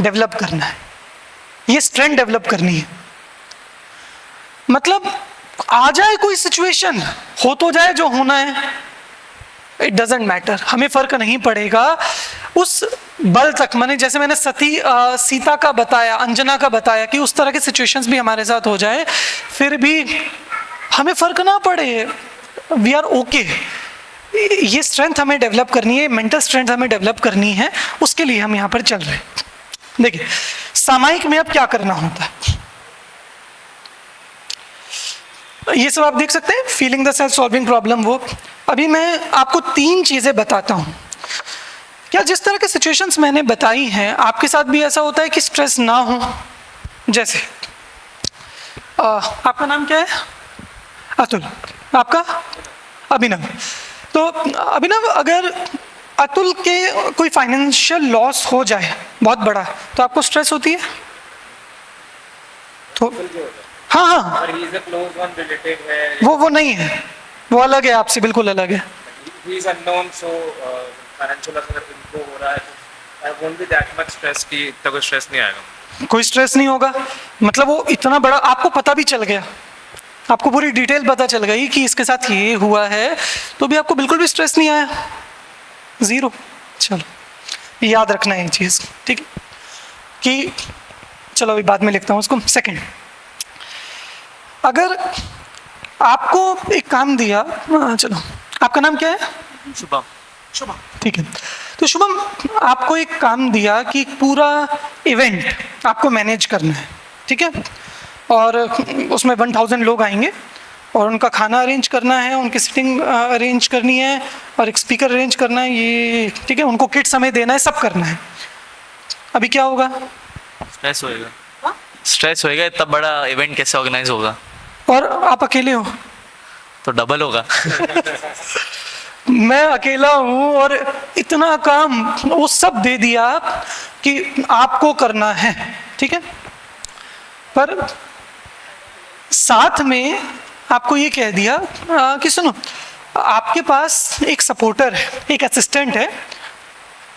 डेवलप करना है, ये स्ट्रेंथ डेवलप करनी है। मतलब आ जाए कोई सिचुएशन, हो तो जाए जो होना है, इट डजेंट मैटर, हमें फर्क नहीं पड़ेगा उस बल तक। जैसे मैंने सीता का बताया, अंजना का बताया कि उस तरह के सिचुएशंस भी हमारे साथ हो जाए, फिर भी हमें फर्क ना पड़े, वी आर ओके। ये स्ट्रेंथ हमें डेवलप करनी है, मेंटल स्ट्रेंथ हमें डेवलप करनी है, उसके लिए हम यहाँ पर चल रहे हैं। देखिए सामायिक में अब क्या करना होता है, ये सब आप देख सकते हैं, feeling the self, solving problem. वो अभी मैं आपको 3 चीजें बताता हूं। क्या जिस तरह के सिचुएशंस मैंने बताई हैं आपके साथ भी ऐसा होता है कि स्ट्रेस ना हो? जैसे आपका नाम क्या है? अतुल। आपका? अभिनव। तो अभिनव, अगर अतुल के कोई फाइनेंशियल लॉस हो जाए बहुत बड़ा, तो आपको स्ट्रेस होती है? तो हाँ हाँ, वो नहीं है, वो अलग है, आपसे बिल्कुल अलग है। कोई स्ट्रेस नहीं होगा, मतलब वो इतना बड़ा आपको पता भी चल गया, आपको पूरी डिटेल पता चल गई कि इसके साथ ये हुआ है, तो भी आपको बिल्कुल भी स्ट्रेस नहीं आया, जीरो। चलो याद रखना है ये चीज़, ठीक है? कि चलो अभी बाद में लिखता हूँ उसको। सेकंड, अगर आपको एक काम दिया, चलो आपका नाम क्या है? शुभम। शुभम, ठीक है। तो शुभम, आपको एक काम दिया कि पूरा इवेंट आपको मैनेज करना है, ठीक है? और उसमें 1000 लोग आएंगे और उनका खाना अरेंज करना है, उनकी सिटिंग अरेंज करनी है और एक स्पीकर अरेंज करना है, ये ठीक है, उनको किट समय देना है, सब करना है। अभी क्या होगा? स्ट्रेस होएगा। स्ट्रेस होएगा, इतना बड़ा इवेंट कैसे ऑर्गेनाइज होगा? और आप अकेले हो तो डबल होगा। मैं अकेला हूँ और इतना काम वो सब दे दिया कि आपको करना है, ठीक है? पर साथ में आपको ये कह दिया कि सुनो, आपके पास एक सपोर्टर है, एक असिस्टेंट है,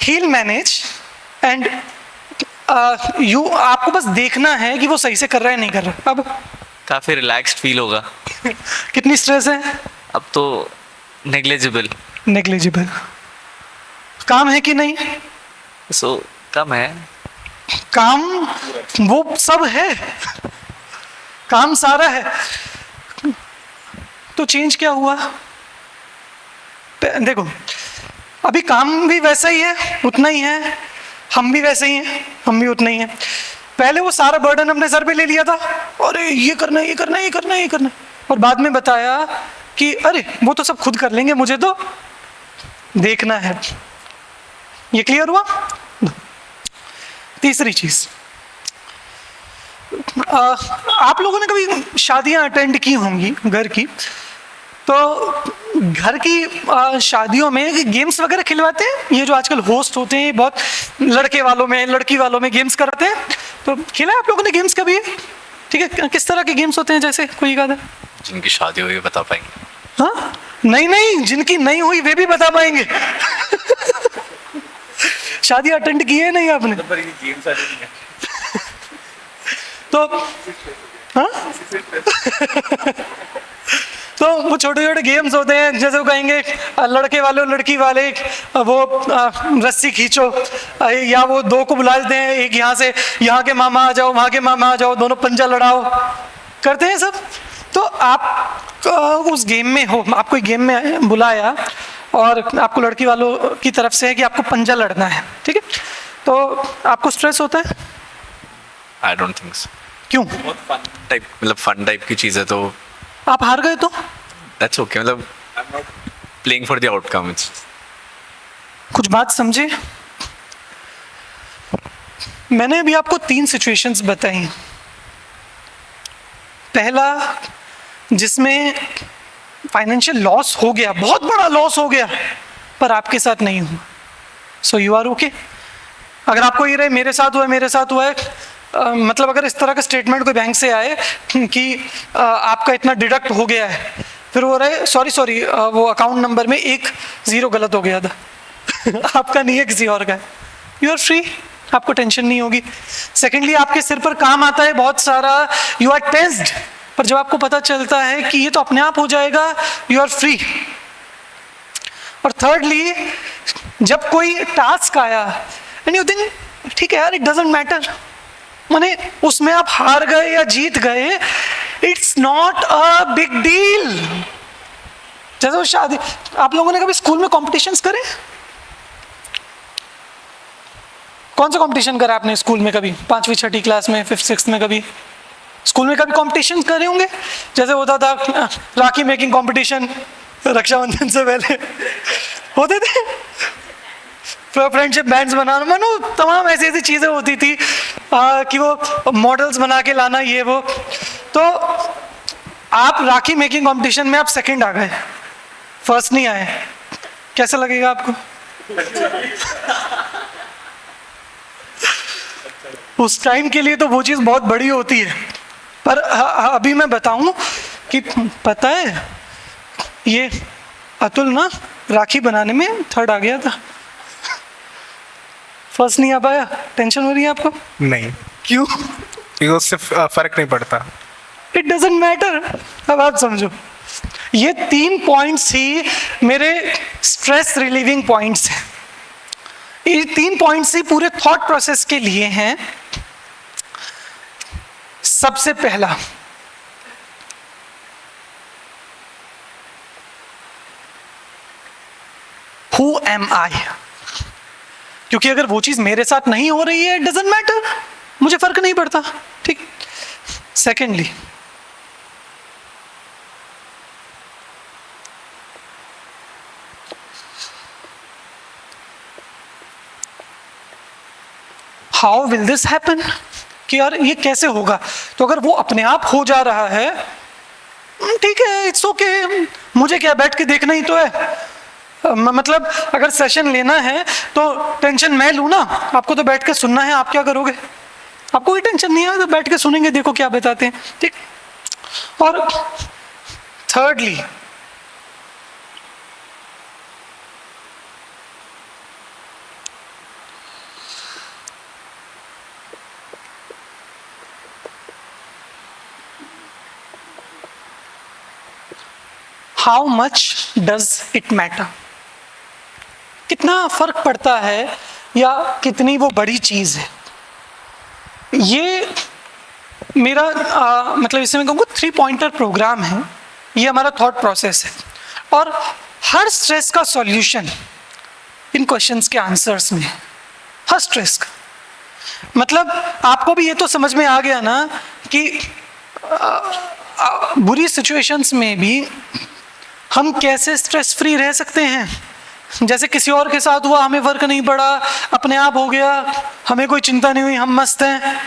ही विल मैनेज एंड आपको बस देखना है कि वो सही से कर रहा है नहीं कर रहा। अब काफी रिलैक्स्ड फील होगा। कितनी स्ट्रेस है? अब तो नेग्लिजिबल। नेग्लिजिबल। काम है कि नहीं? सो कम है। काम वो सब है, काम सारा है, तो चेंज क्या हुआ? देखो अभी काम भी वैसा ही है, उतना ही है, हम भी वैसे ही हैं, हम भी उतना ही हैं। पहले वो सारा बर्डन अपने सर पे ले लिया था, अरे ये करना है, ये करना है, ये करना है, ये करना है, और बाद में बताया कि अरे वो तो सब खुद कर लेंगे, मुझे तो देखना है। ये क्लियर हुआ? तीसरी चीज, आप लोगों ने कभी शादियां अटेंड की होंगी घर की, तो घर की शादियों में गेम्स वगैरह खिलवाते हैं। ये जो आजकल होस्ट होते हैं बहुत लड़के वालों में लड़की वालों में गेम्स कराते हैं, तो खेला है आप लोगों ने गेम्स कभी? ठीक है, किस तरह के गेम्स होते हैं? जैसे कोई याद है? जिनकी शादी हुई बता पाएंगे। हाँ नहीं नहीं, जिनकी नहीं हुई वे भी बता पाएंगे। शादी अटेंड की है नहीं आपने? तो हाँ तो वो छोटे छोटे गेम्स होते हैं, जैसे वो कहेंगे लड़के वाले लड़की वाले वो रस्सी खींचो, या वो दो को बुला देते हैं, एक यहाँ से यहाँ के मामा आ जाओ, वहाँ के मामा आ जाओ, दोनों पंजा लड़ाओ, करते हैं सब। तो आप उस गेम में हो, आपको एक गेम में बुलाया और आपको लड़की वालों की तरफ से है कि आपको पंजा लड़ना है, ठीक है? तो आपको स्ट्रेस होता है? I don't think so. क्यों? बहुत फन टाइप, मतलब फन टाइप की चीज़ है, तो आप हार गए तो दैट्स ओके। मतलब I am not playing for the outcome. It's कुछ बात समझे। मैंने अभी आपको 3 सिचुएशंस बताई। पहला जिसमें फाइनेंशियल लॉस हो गया, बहुत बड़ा लॉस हो गया, पर आपके साथ नहीं हुआ, सो यू आर ओके। अगर आपको ये रहे मेरे साथ हुआ है, मेरे साथ हुआ है, मतलब अगर इस तरह का स्टेटमेंट कोई बैंक से आए कि आपका इतना डिडक्ट हो गया है, फिर वो रहे सॉरी वो अकाउंट नंबर में 1 0 गलत हो गया था आपका नहीं है, किसी और का है, यू आर फ्री, आपको टेंशन नहीं होगी। सेकेंडली आपके सिर पर काम आता है बहुत सारा, यू आर टेंस्ड, पर जब आपको पता चलता है कि ये तो अपने आप हो जाएगा, यू आर फ्री। और थर्डली जब कोई टास्क आया एंड यू थिंक ठीक है यार, इट डजंट मैटर, माने उसमें आप हार गए या जीत गए, it's not a big deal. जैसे वो शादी, आप लोगों ने कभी स्कूल में कॉम्पिटिशन्स करे? कौन सा कंपटीशन करा आपने स्कूल में कभी? 5वीं 6ठी क्लास में, 5th 6th में कभी स्कूल में कभी कंपटीशन करे होंगे? जैसे होता था राखी मेकिंग कंपटीशन, रक्षाबंधन से पहले होते थे, फ्रेंडशिप बैंड्स बनाना, मानो तमाम ऐसी ऐसी चीज़ें होती थी कि वो मॉडल्स बना के लाना, ये वो। तो आप राखी मेकिंग कंपटीशन में आप सेकंड आ गए, फर्स्ट नहीं आए, कैसा लगेगा आपको? उस टाइम के लिए तो वो चीज़ बहुत बड़ी होती है, पर अभी मैं बताऊं कि पता है ये अतुल ना राखी बनाने में थर्ड आ गया था, फर्स्ट नहीं आ पाया। टेंशन हो रही है आपको? नहीं, क्यों? क्योंकि उससे फर्क नहीं पड़ता। It doesn't matter. अब आप समझो, ये 3 पॉइंट्स ही मेरे स्ट्रेस रिलीविंग पॉइंट्स हैं। ये 3 पॉइंट्स ही पूरे थॉट प्रोसेस के लिए हैं। सबसे पहला, हु एम आई? क्योंकि अगर वो चीज मेरे साथ नहीं हो रही है, इट डजंट मैटर, मुझे फर्क नहीं पड़ता, ठीक। Secondly, how will this happen, कि यार ये कैसे होगा? तो अगर वो अपने आप हो जा रहा है, ठीक है, इट्स ओके, मुझे क्या, बैठ के देखना ही तो है। मतलब अगर सेशन लेना है तो टेंशन मैं लूँ ना, आपको तो बैठ के सुनना है, आप क्या करोगे? आपको कोई टेंशन नहीं है, तो बैठ के सुनेंगे, देखो क्या बताते हैं, ठीक। और thirdly, how much does it matter? कितना फर्क पड़ता है या कितनी वो बड़ी चीज है? ये मेरा मतलब इसे मैं कहूँगा 3 पॉइंटर प्रोग्राम है, ये हमारा थॉट प्रोसेस है। और हर स्ट्रेस का सॉल्यूशन इन क्वेश्चंस के आंसर्स में, हर स्ट्रेस का। मतलब आपको भी ये तो समझ में आ गया ना कि बुरी सिचुएशंस में भी हम कैसे स्ट्रेस फ्री रह सकते हैं। जैसे किसी और के साथ हुआ, हमें फर्क नहीं पड़ा, अपने आप हो गया, हमें कोई चिंता नहीं हुई, हम मस्त हैं।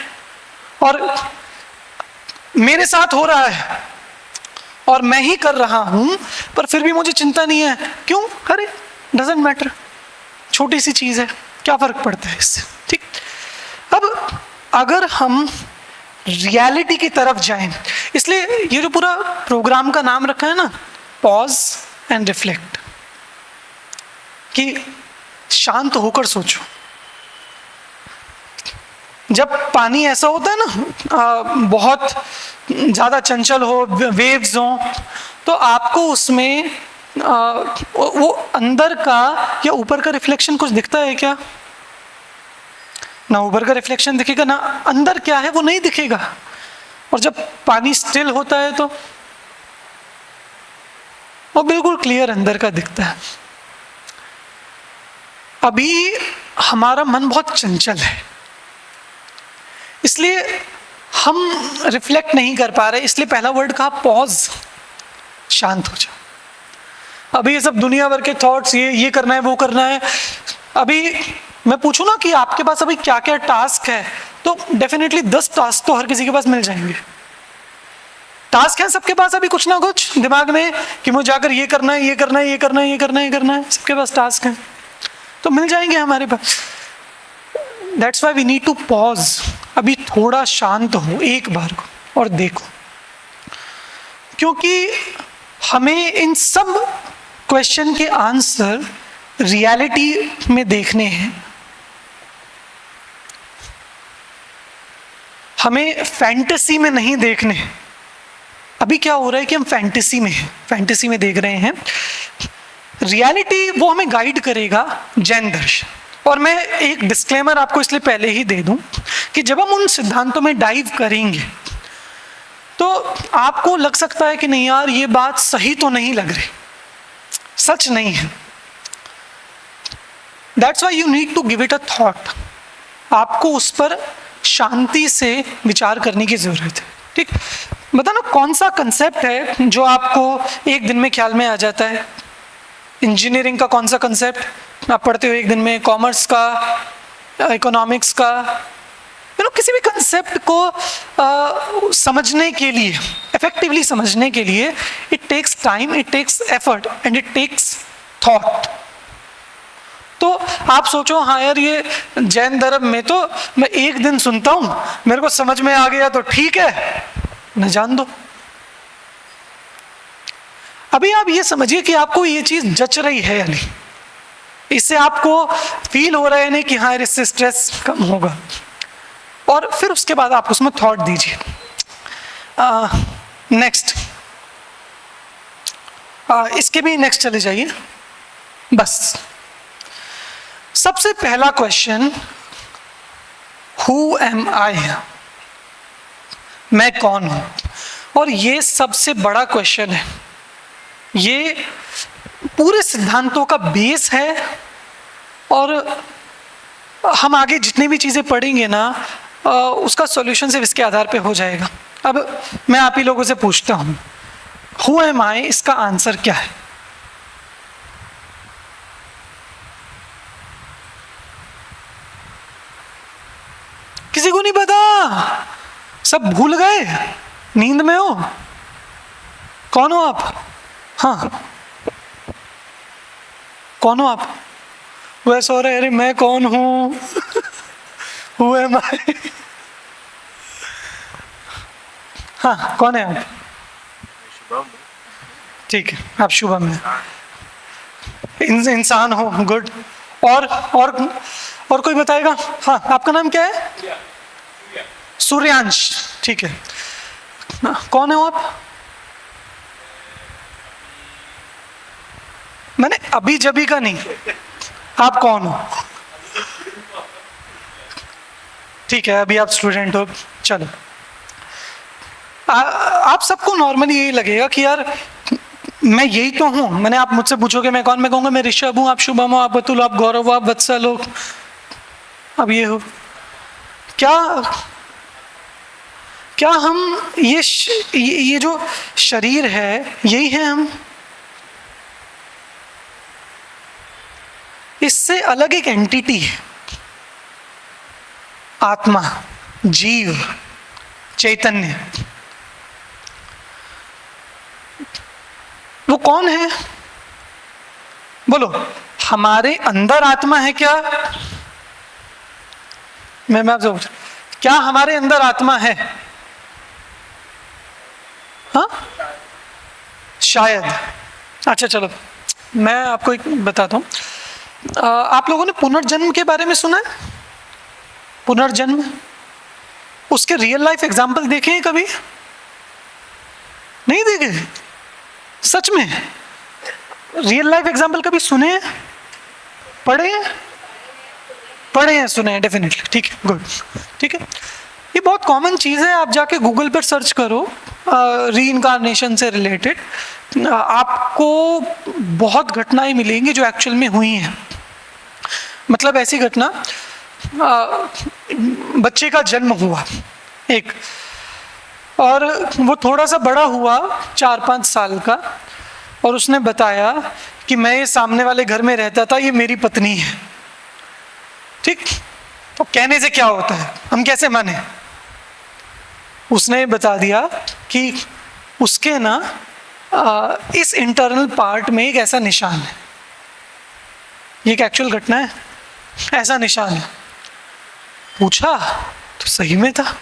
और मेरे साथ हो रहा है और मैं ही कर रहा हूं, पर फिर भी मुझे चिंता नहीं है, क्यों? अरे डजंट मैटर, छोटी सी चीज है, क्या फर्क पड़ता है इससे, ठीक। अब अगर हम रियलिटी की तरफ जाएं, इसलिए ये जो पूरा प्रोग्राम का नाम रखा है ना, पॉज एंड रिफ्लेक्ट, कि शांत होकर सोचो। जब पानी ऐसा होता है ना, बहुत ज़्यादा चंचल हो, वेव्स हो, तो आपको उसमें वो अंदर का या ऊपर का रिफ्लेक्शन कुछ दिखता है क्या? ना ऊपर का रिफ्लेक्शन दिखेगा, ना अंदर क्या है वो नहीं दिखेगा। और जब पानी स्टिल होता है तो वो बिल्कुल क्लियर अंदर का दिखता है। अभी हमारा मन बहुत चंचल है, इसलिए हम रिफ्लेक्ट नहीं कर पा रहे, इसलिए पहला वर्ड कहा पॉज, शांत हो जाओ। अभी ये सब दुनिया भर के थॉट्स, ये करना है वो करना है। अभी मैं पूछूं ना कि आपके पास अभी क्या क्या टास्क है, तो डेफिनेटली 10 टास्क तो हर किसी के पास मिल जाएंगे। टास्क है सबके पास अभी कुछ ना कुछ दिमाग में कि मुझे जाकर ये करना है, ये करना है, ये करना है, ये करना है, ये करना है, सबके पास टास्क है, तो मिल जाएंगे हमारे पास। That's why we need to pause. अभी थोड़ा शांत हो एक बार को और देखो, क्योंकि हमें इन सब क्वेश्चन के आंसर रियलिटी में देखने हैं। हमें फैंटेसी में नहीं देखने हैं। अभी क्या हो रहा है कि हम फैंटेसी में हैं, फैंटेसी में देख रहे हैं। रियलिटी वो हमें गाइड करेगा जैन दर्शन। और मैं एक डिस्क्लेमर आपको इसलिए पहले ही दे दूं कि जब हम उन सिद्धांतों में डाइव करेंगे तो आपको लग सकता है कि नहीं यार ये बात सही तो नहीं लग रही, सच नहीं है। That's why you need to give it a thought. आपको उस पर शांति से विचार करने की जरूरत है। ठीक, बताना कौन सा कंसेप्ट है जो आपको एक दिन में ख्याल में आ जाता है। इंजीनियरिंग का कौन सा कंसेप्ट आप पढ़ते हो एक दिन में, कॉमर्स का, इकोनॉमिक्स का, किसी भी कंसेप्ट को समझने के लिए, इफेक्टिवली समझने के लिए it takes time, it takes effort and it takes thought. तो आप सोचो हाँ यार ये जैन धर्म में तो मैं एक दिन सुनता हूं, मेरे को समझ में आ गया तो ठीक है, न जान दो। अभी आप ये समझिए कि आपको ये चीज जच रही है या नहीं, इससे आपको फील हो रहा है नहीं कि हाँ इससे स्ट्रेस कम होगा, और फिर उसके बाद आप उसमें थॉट दीजिए। नेक्स्ट, इसके भी नेक्स्ट चले जाइए। बस सबसे पहला क्वेश्चन, हु एम आई, मैं कौन हूं। और ये सबसे बड़ा क्वेश्चन है, ये पूरे सिद्धांतों का बेस है। और हम आगे जितनी भी चीजें पढ़ेंगे ना उसका सॉल्यूशन सिर्फ इसके आधार पे हो जाएगा। अब मैं आप ही लोगों से पूछता हूं, हु एम आई, इसका आंसर क्या है? किसी को नहीं पता, सब भूल गए, नींद में हो। कौन हो आप? हाँ, कौन हो आप? वह सो रहे, अरे मैं कौन हूं? Who am I? हाँ, कौन है आप? ठीक है, आप शुभम है, इंसान हो, गुड। और कोई बताएगा? हाँ, आपका नाम क्या है? सूर्यांश, ठीक है। कौन है आप? मैंने अभी जभी का नहीं, आप कौन हो? ठीक है, अभी आप स्टूडेंट हो, चलो। आप सबको नॉर्मली यही लगेगा कि यार मैं यही तो हूं। मैंने, आप मुझसे पूछोगे मैं कौन, मैं कहूंगा मैं ऋषभ हूं, आप शुभम हो, आप बतुल, आप गौरव हो, आप वत्सल हो, अब ये हो। क्या हम ये जो शरीर है यही है हम? इससे अलग एक एंटिटी है, आत्मा, जीव, चैतन्य। वो कौन है? बोलो, हमारे अंदर आत्मा है क्या? मैं आपसे पूछ, क्या हमारे अंदर आत्मा है? हाँ, शायद। अच्छा चलो, मैं आपको एक बताता हूं। आप लोगों ने पुनर्जन्म के बारे में सुना है? पुनर्जन्म, उसके रियल लाइफ एग्जाम्पल देखे हैं कभी? नहीं देखे? सच में रियल लाइफ एग्जाम्पल कभी सुने हैं, पढ़े हैं? पढ़े हैं, सुने हैं, डेफिनेटली। ठीक है, गुड, ठीक है। ये बहुत कॉमन चीज़ है, आप जाके गूगल पर सर्च करो री इनकारनेशन से रिलेटेड, आपको बहुत घटनाएं मिलेंगी जो एक्चुअल में हुई हैं। मतलब ऐसी घटना, बच्चे का जन्म हुआ एक, और वो थोड़ा सा बड़ा हुआ 4-5 साल का, और उसने बताया कि मैं ये सामने वाले घर में रहता था, ये मेरी पत्नी है। ठीक, तो कहने से क्या होता है, हम कैसे माने? उसने बता दिया कि उसके ना इस इंटरनल पार्ट में एक ऐसा निशान है, ये एक एक्चुअल घटना है, ऐसा निशान है। पूछा तो सही में था।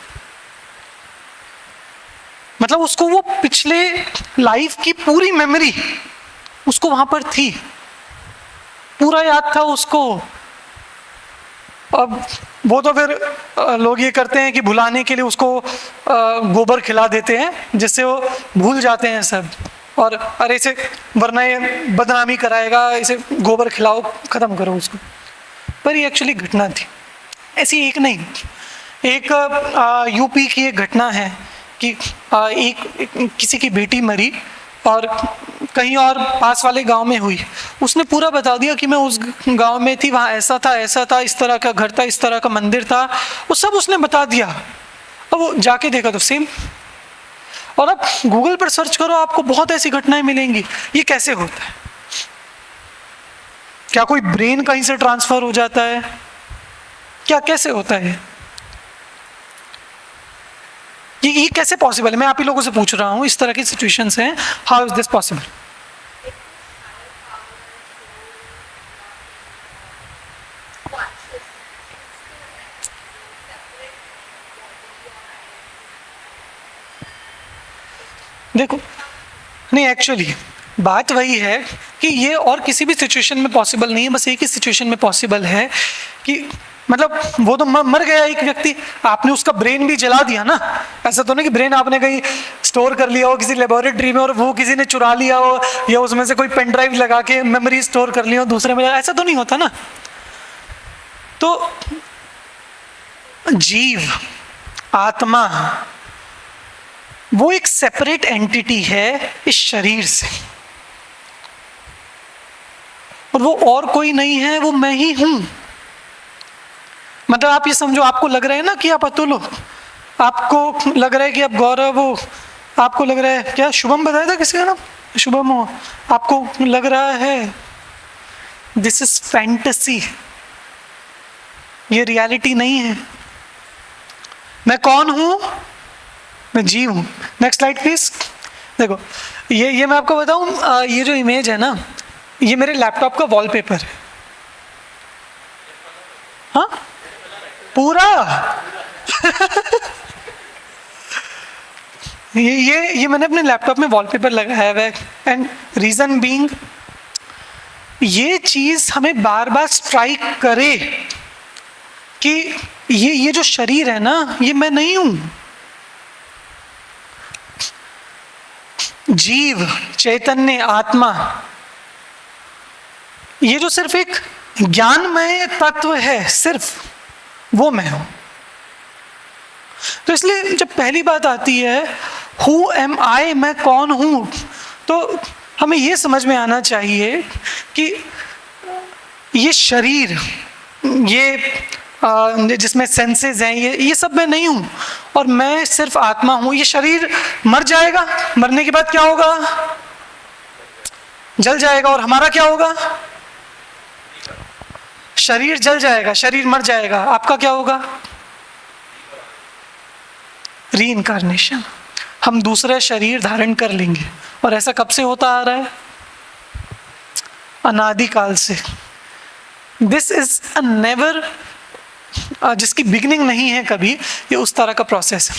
मतलब उसको वो पिछले लाइफ की पूरी मेमोरी उसको वहां पर थी, पूरा याद था उसको। अब वो तो फिर लोग ये करते हैं कि भुलाने के लिए उसको गोबर खिला देते हैं, जिससे वो भूल जाते हैं सब, और अरे इसे वरना ये बदनामी कराएगा, इसे गोबर खिलाओ, ख़त्म करो उसको। पर ये एक्चुअली घटना थी, ऐसी एक नहीं, एक यूपी की एक घटना है कि एक किसी की बेटी मरी और कहीं और पास वाले गांव में हुई। उसने पूरा बता दिया कि मैं उस गांव में थी, वहाँ ऐसा था, इस तरह का घर था, इस तरह का मंदिर था, वो सब उसने बता दिया। अब वो जाके देखा तो सेम। और अब गूगल पर सर्च करो, आपको बहुत ऐसी घटनाएं मिलेंगी। ये कैसे होता है? क्या कोई ब्रेन कहीं से ट्रांसफर हो जाता है? क्या कैसे होता है ये कैसे पॉसिबल है? मैं आप ही लोगों से पूछ रहा हूँ, इस तरह की सिचुएशंस हैं, हाउ इज दिस पॉसिबल? देखो, नहीं एक्चुअली बात वही है कि ये और किसी भी सिचुएशन में पॉसिबल नहीं है, बस एक ही सिचुएशन में पॉसिबल है कि मतलब वो तो मर गया एक व्यक्ति, आपने उसका ब्रेन भी जला दिया ना। ऐसा तो नहीं कि ब्रेन आपने कहीं स्टोर कर लिया हो किसी लेबोरेटरी में और वो किसी ने चुरा लिया हो, या उसमें से कोई पेन ड्राइव लगा के मेमोरी स्टोर कर लिया हो दूसरे में, ऐसा तो नहीं होता ना। तो जीव, आत्मा, वो एक सेपरेट एंटिटी है इस शरीर से, और वो और कोई नहीं है, वो मैं ही हूं। मतलब आप ये समझो, आपको लग रहा है ना कि आप अतुल हो, आपको लग रहा है कि आप गौरव हो, आपको लग रहा है, क्या शुभम बताया था किसी का नाम, शुभम हो, आपको लग रहा है दिस इज फैंटेसी, ये रियलिटी नहीं है। मैं कौन हूं? मैं जीव हूं। Next slide please. देखो, ये मैं आपको बताऊं, ये जो इमेज है ना, ये मेरे लैपटॉप का वॉलपेपर है। हाँ, पूरा ये मैंने अपने लैपटॉप में वॉलपेपर लगाया हुआ है। एंड रीजन बीइंग, ये चीज हमें बार बार स्ट्राइक करे कि ये जो शरीर है ना, ये मैं नहीं हूं। जीव, चैतन्य, आत्मा, ये जो सिर्फ एक ज्ञानमय तत्व है, सिर्फ वो मैं हूं। तो इसलिए जब पहली बात आती है हु एम आई, मैं कौन हूं, तो हमें ये समझ में आना चाहिए कि ये शरीर, ये जिसमें सेंसेस हैं, ये सब मैं नहीं हूं, और मैं सिर्फ आत्मा हूं। ये शरीर मर जाएगा, मरने के बाद क्या होगा? जल जाएगा। और हमारा क्या होगा? शरीर जल जाएगा, शरीर मर जाएगा, आपका क्या होगा? रीइंकारनेशन। हम दूसरा शरीर धारण कर लेंगे। और ऐसा कब से होता आ रहा है? अनादिकाल से। दिस इज अ नेवर, जिसकी बिगिनिंग नहीं है कभी, ये उस तरह का प्रोसेस है।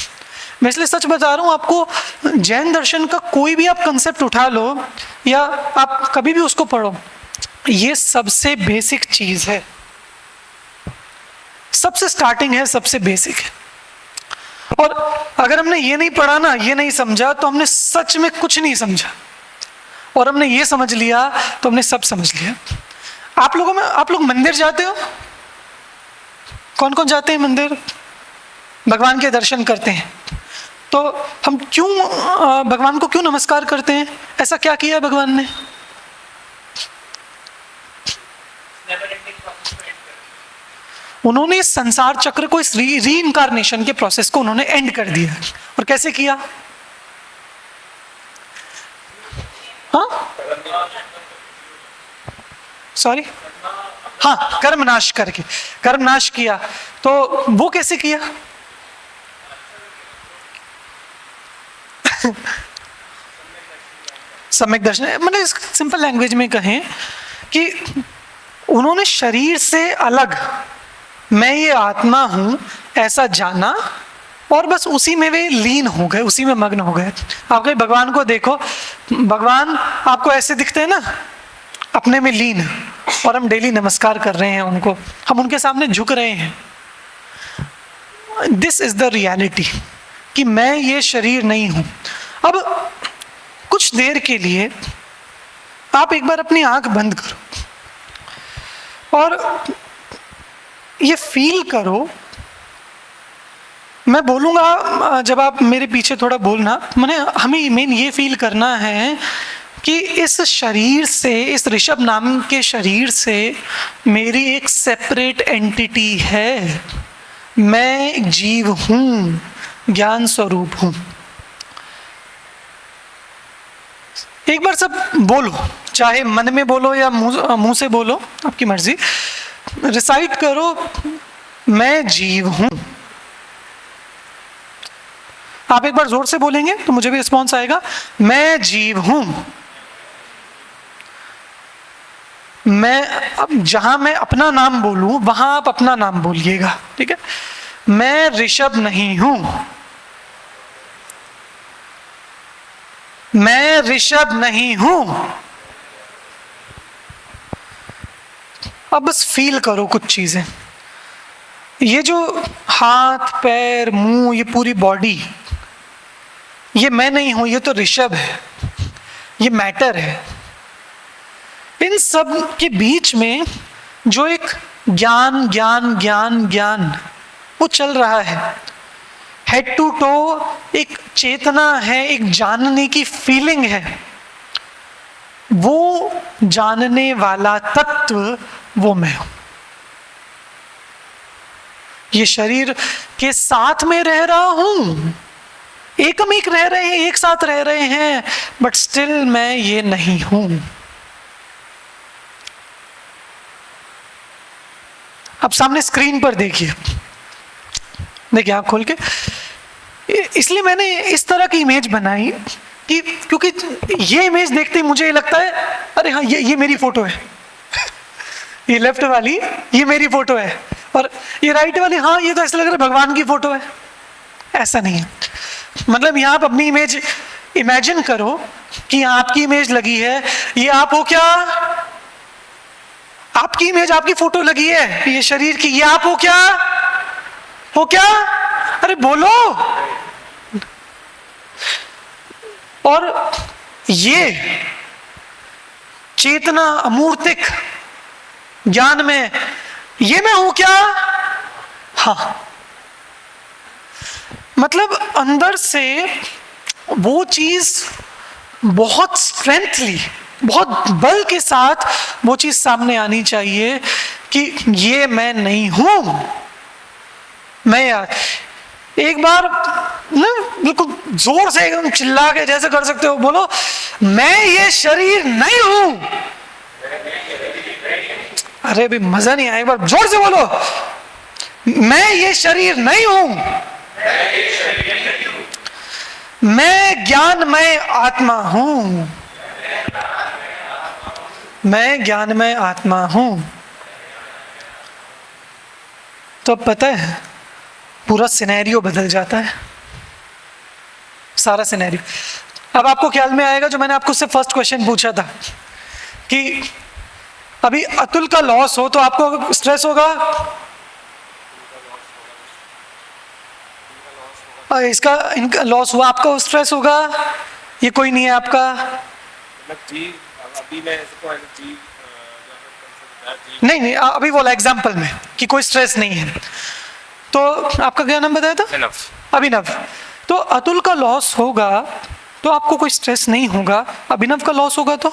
मैं इसलिए सच बता रहा हूँ आपको, जैन दर्शन का कोई भी आप कंसेप्ट उठा लो या आप कभी भी उसको पढ़ो, ये सबसे बेसिक चीज है, सबसे स्टार्टिंग है, सबसे बेसिक है। और अगर हमने ये नहीं पढ़ा ना, ये नहीं समझा, तो हमने सच में कुछ नहीं समझा। और हमने ये समझ लिया तो हमने सब समझ लिया। आप लोग मंदिर जाते हो? कौन कौन जाते हैं मंदिर? भगवान के दर्शन करते हैं, तो हम क्यों भगवान को क्यों नमस्कार करते हैं? ऐसा क्या किया है भगवान ने? उन्होंने इस संसार चक्र को, इस री इनकारनेशन के प्रोसेस को उन्होंने एंड कर दिया। और कैसे किया? हाँ, सॉरी, हाँ, कर्मनाश करके कर्मनाश किया। तो वो कैसे किया? सम्यक दर्शन, मतलब इस सिंपल लैंग्वेज में कहें कि उन्होंने शरीर से अलग मैं ये आत्मा हूं ऐसा जाना, और बस उसी में वे लीन हो गए, उसी में मग्न हो गए। आप कहीं भगवान को देखो, भगवान आपको ऐसे दिखते हैं ना, अपने में लीन, और हम डेली नमस्कार कर रहे हैं उनको, हम उनके सामने झुक रहे हैं। दिस इज द रियलिटी कि मैं ये शरीर नहीं हूं। अब कुछ देर के लिए आप एक बार अपनी आंख बंद करो और ये फील करो, मैं बोलूँगा जब आप मेरे पीछे थोड़ा बोलना, मैंने हमें मेन ये फील करना है कि इस शरीर से, इस ऋषभ नाम के शरीर से मेरी एक सेपरेट एंटिटी है। मैं एक जीव हूँ, ज्ञान स्वरूप हूँ। एक बार सब बोलो, चाहे मन में बोलो या मुंह से बोलो, आपकी मर्जी। रिसाइट करो, मैं जीव हूं। आप एक बार जोर से बोलेंगे तो मुझे भी रिस्पॉन्स आएगा, मैं जीव हूं। मैं, अब जहां मैं अपना नाम बोलूं वहां आप अपना नाम बोलिएगा, ठीक है? मैं ऋषभ नहीं हूं, मैं ऋषभ नहीं हूं। अब बस फील करो कुछ चीजें। ये जो हाथ, पैर, मुंह, ये पूरी बॉडी, ये मैं नहीं हूं, ये तो ऋषभ है, ये मैटर है। इन सब के बीच में जो एक ज्ञान ज्ञान ज्ञान ज्ञान वो चल रहा है, हेड टू टो एक चेतना है, एक जानने की फीलिंग है। वो जानने वाला तत्व वो मैं हूं। ये शरीर के साथ में रह रहा हूं, एकम एक रह रहे हैं, एक साथ रह रहे हैं, बट स्टिल मैं ये नहीं हूं। अब सामने स्क्रीन पर देखिए, देखिए आप खोल के। इसलिए मैंने इस तरह की इमेज बनाई कि क्योंकि ये इमेज देखते ही मुझे ये लगता है, अरे हाँ, ये मेरी फोटो है। ये लेफ्ट वाली ये मेरी फोटो है, और ये राइट वाली, हाँ, ये तो ऐसा लग रहा है भगवान की फोटो है। ऐसा नहीं है। मतलब यहाँ आप अपनी इमेज इमेजिन करो कि आपकी इमेज लगी है, ये आप हो क्या? आपकी इमेज, आपकी फोटो लगी है ये शरीर की, ये आप हो क्या? हो क्या? अरे बोलो। और ये चेतना अमूर्तिक ज्ञान में ये मैं हूं क्या? हाँ, मतलब अंदर से वो चीज बहुत स्ट्रेंथली, बहुत बल के साथ वो चीज सामने आनी चाहिए कि ये मैं नहीं हूं। मैं यार एक बार ना बिल्कुल जोर से एकदम चिल्ला के जैसे कर सकते हो, बोलो, मैं ये शरीर नहीं हूं। अरे भी मजा नहीं आया, एक बार जोर से बोलो, मैं ये शरीर नहीं हूं, मैं ज्ञानमय आत्मा हूं, मैं ज्ञानमय आत्मा हूं। तो अब पता है पूरा सिनेरियो बदल जाता है, सारा सिनेरियो। अब आपको ख्याल में आएगा जो मैंने आपको उससे फर्स्ट क्वेश्चन पूछा था कि अभी अतुल का लॉस हो तो आपको स्ट्रेस होगा, इसका इनका लॉस हुआ आपको स्ट्रेस होगा, ये कोई नहीं है आपका। नहीं, अभी बोला एग्जाम्पल में कि कोई स्ट्रेस नहीं है, तो तो आपका क्या नाम बताया था? अभिनव। तो अतुल का लॉस होगा तो आपको कोई स्ट्रेस नहीं होगा, अभिनव का लॉस होगा तो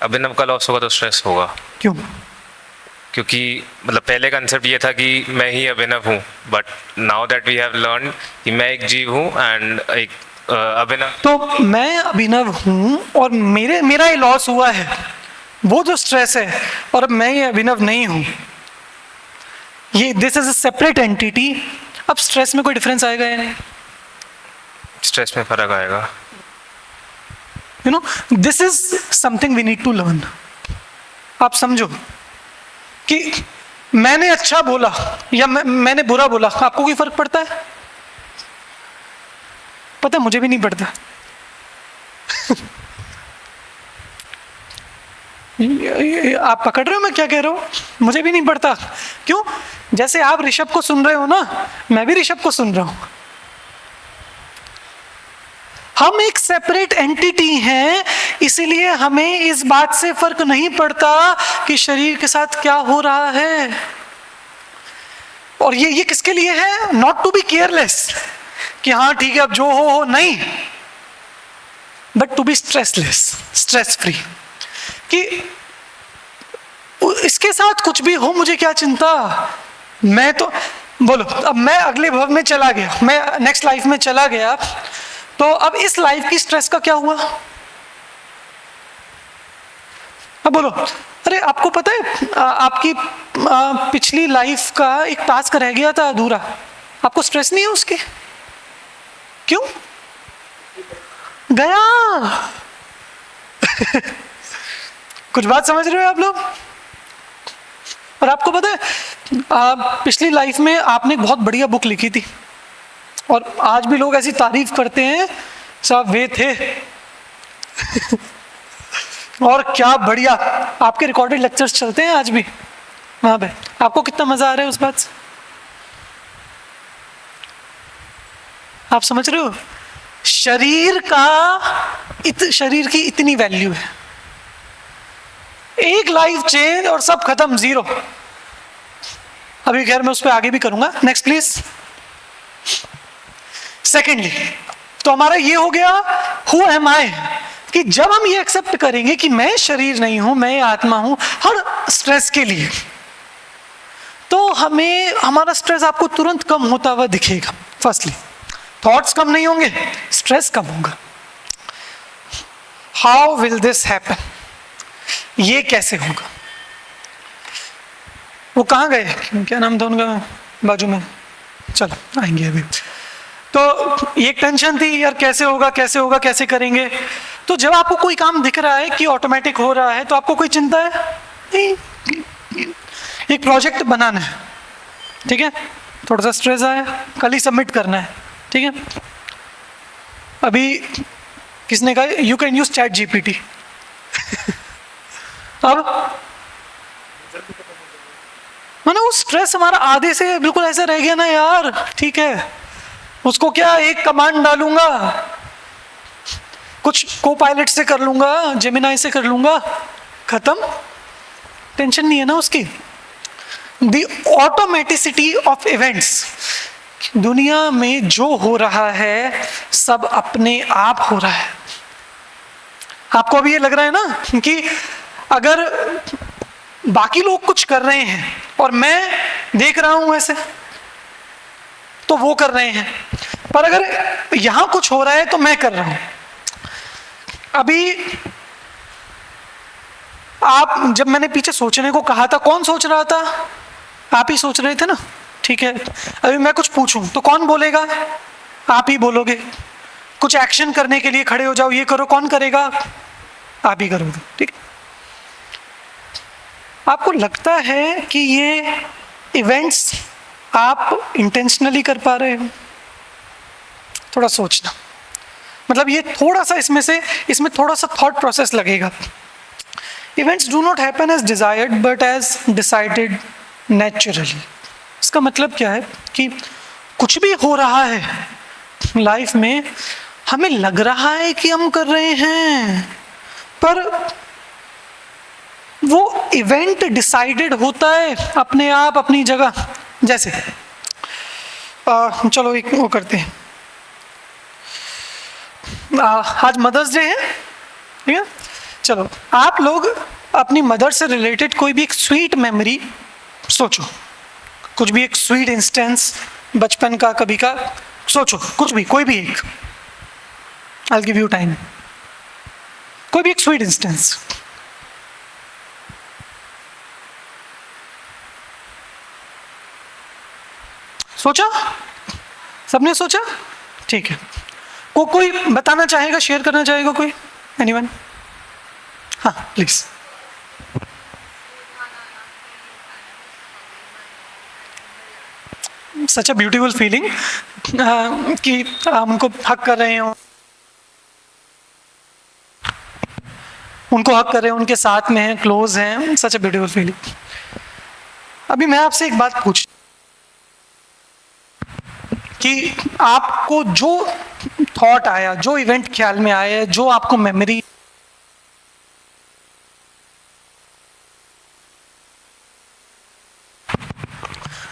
अभिनव का लॉस होगा तो स्ट्रेस होगा, क्यों? क्योंकि मतलब पहले कंसेप्ट ये था कि मैं ही अभिनव हूँ, but now that we have learn कि मैं एक जीव हूँ एंड एक अभिनव। तो मैं अभिनव हूँ और मेरा ये लॉस हुआ है, वो जो स्ट्रेस है, और अब मैं ये अभिनव नहीं हूँ, ये this is a separate entity. अब स्ट्रेस में कोई डिफरेंस आएगा या नहीं? स्ट्रेस में फर्क आएगा। You know, this is something we need to learn. आप समझो कि मैंने अच्छा बोला या मैंने बुरा बोला, आपको कोई फर्क पड़ता है? पता है, मुझे भी नहीं पड़ता। आप पकड़ रहे हो मैं क्या कह रहा हूं? मुझे भी नहीं पड़ता। क्यों? जैसे आप ऋषभ को सुन रहे हो ना, मैं भी ऋषभ को सुन रहा हूं। हम एक सेपरेट एंटिटी हैं, इसीलिए हमें इस बात से फर्क नहीं पड़ता कि शरीर के साथ क्या हो रहा है। और ये किसके लिए है? नॉट टू बी केयरलेस कि हाँ ठीक है अब जो हो नहीं, but to be stressless, stress free, कि इसके साथ कुछ भी हो मुझे क्या चिंता। मैं तो बोलो, अब मैं अगले भव में चला गया, मैं नेक्स्ट लाइफ में चला गया, तो अब इस लाइफ की स्ट्रेस का क्या हुआ? अब बोलो, अरे आपको पता है आपकी पिछली लाइफ का एक टास्क रह गया था अधूरा, आपको स्ट्रेस नहीं है उसकी? क्यों? गया। कुछ बात समझ रहे हो आप लोग? और आपको पता है पिछली लाइफ में आपने एक बहुत बढ़िया बुक लिखी थी और आज भी लोग ऐसी तारीफ करते हैं, साहब वे थे। और क्या बढ़िया, आपके रिकॉर्डेड लेक्चर्स चलते हैं आज भी वहां पे। आपको कितना मजा आ रहा है उस बात से? आप समझ रहे हो? शरीर की इतनी वैल्यू है, एक लाइफ चेंज और सब खत्म, जीरो। अभी खैर मैं उस पर आगे भी करूंगा। Next please. सेकेंडली, तो हमारा ये हो गया हु एम आई, कि जब हम ये एक्सेप्ट करेंगे कि मैं शरीर नहीं हूं, मैं आत्मा हूं, हर स्ट्रेस के लिए, तो हमें हमारा स्ट्रेस आपको तुरंत कम होता हुआ दिखेगा। फर्स्टली, थॉट्स कम नहीं होंगे, स्ट्रेस कम होगा। How will this happen? ये कैसे होगा? वो कहाँ गए? क्या नाम था उनका बाजू में? चलो आएंगे अभी। तो ये टेंशन थी यार, कैसे होगा कैसे होगा, कैसे करेंगे। तो जब आपको कोई काम दिख रहा है कि ऑटोमेटिक हो रहा है, तो आपको कोई चिंता है नहीं। एक प्रोजेक्ट बनाना है, ठीक है, थोड़ा सा स्ट्रेस आया, कल ही सबमिट करना है, ठीक है। अभी किसने कहा you can use chat GPT? अब मैंने वो स्ट्रेस हमारा आधे से बिल्कुल ऐसा रह गया ना यार, ठीक है, उसको क्या एक कमांड डालूंगा, कुछ को पायलट से कर लूंगा, जेमिनाई से कर लूंगा, खत्म, टेंशन नहीं है ना उसकी। द ऑटोमेटिसिटी ऑफ इवेंट्स, दुनिया में जो हो रहा है सब अपने आप हो रहा है। आपको अभी ये लग रहा है ना कि अगर बाकी लोग कुछ कर रहे हैं और मैं देख रहा हूं ऐसे, तो वो कर रहे हैं, पर अगर यहां कुछ हो रहा है तो मैं कर रहा हूं। अभी आप, जब मैंने पीछे सोचने को कहा था, कौन सोच रहा था? आप ही सोच रहे थे ना, ठीक है। अभी मैं कुछ पूछूं तो कौन बोलेगा? आप ही बोलोगे। कुछ एक्शन करने के लिए खड़े हो जाओ, ये करो, कौन करेगा? आप ही करोगे, ठीक है। आपको लगता है कि ये इवेंट्स आप इंटेंशनली कर पा रहे हो? थोड़ा सोचना, मतलब ये थोड़ा सा इसमें थोड़ा सा थॉट प्रोसेस लगेगा। Events do not happen as desired but as decided naturally. इसका मतलब क्या है कि कुछ भी हो रहा है लाइफ में, हमें लग रहा है कि हम कर रहे हैं, पर वो इवेंट डिसाइडेड होता है अपने आप अपनी जगह। जैसे चलो एक वो करते हैं। आज मदर्स डे है, ठीक है? चलो आप लोग अपनी मदर से रिलेटेड कोई भी एक स्वीट मेमोरी सोचो, कुछ भी एक स्वीट इंस्टेंस बचपन का कभी का सोचो, कुछ भी, कोई भी एक। I will give you time. कोई भी एक स्वीट इंस्टेंस। सोचा? सबने सोचा? ठीक है। कोई बताना चाहेगा, शेयर करना चाहेगा कोई? एनीवन? हाँ please. Such a beautiful feeling कि हम उनको हक कर रहे हो, उनको हक कर रहे हैं, उनके साथ में हैं, क्लोज हैं। सच अ ब्यूटीफुल फीलिंग। अभी मैं आपसे एक बात पूछ कि आपको जो थॉट आया, जो इवेंट ख्याल में आया, जो आपको मेमोरी,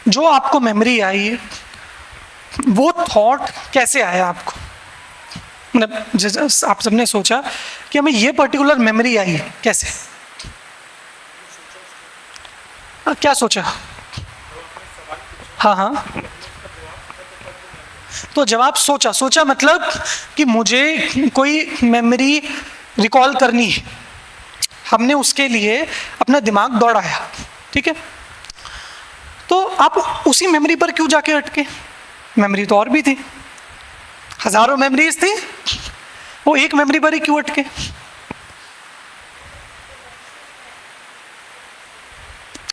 जो आपको मेमोरी आई, वो थॉट कैसे आया आपको? मतलब आप सबने सोचा कि हमें ये पर्टिकुलर मेमोरी आई, कैसे? क्या सोचा? हाँ हाँ, तो जवाब सोचा मतलब कि मुझे कोई मेमोरी रिकॉल करनी है, हमने उसके लिए अपना दिमाग दौड़ाया, ठीक है? तो आप उसी मेमोरी पर क्यों जाके अटके? मेमोरी तो और भी थी, हजारों मेमोरीज थी, वो एक मेमोरी पर ही क्यों अटके?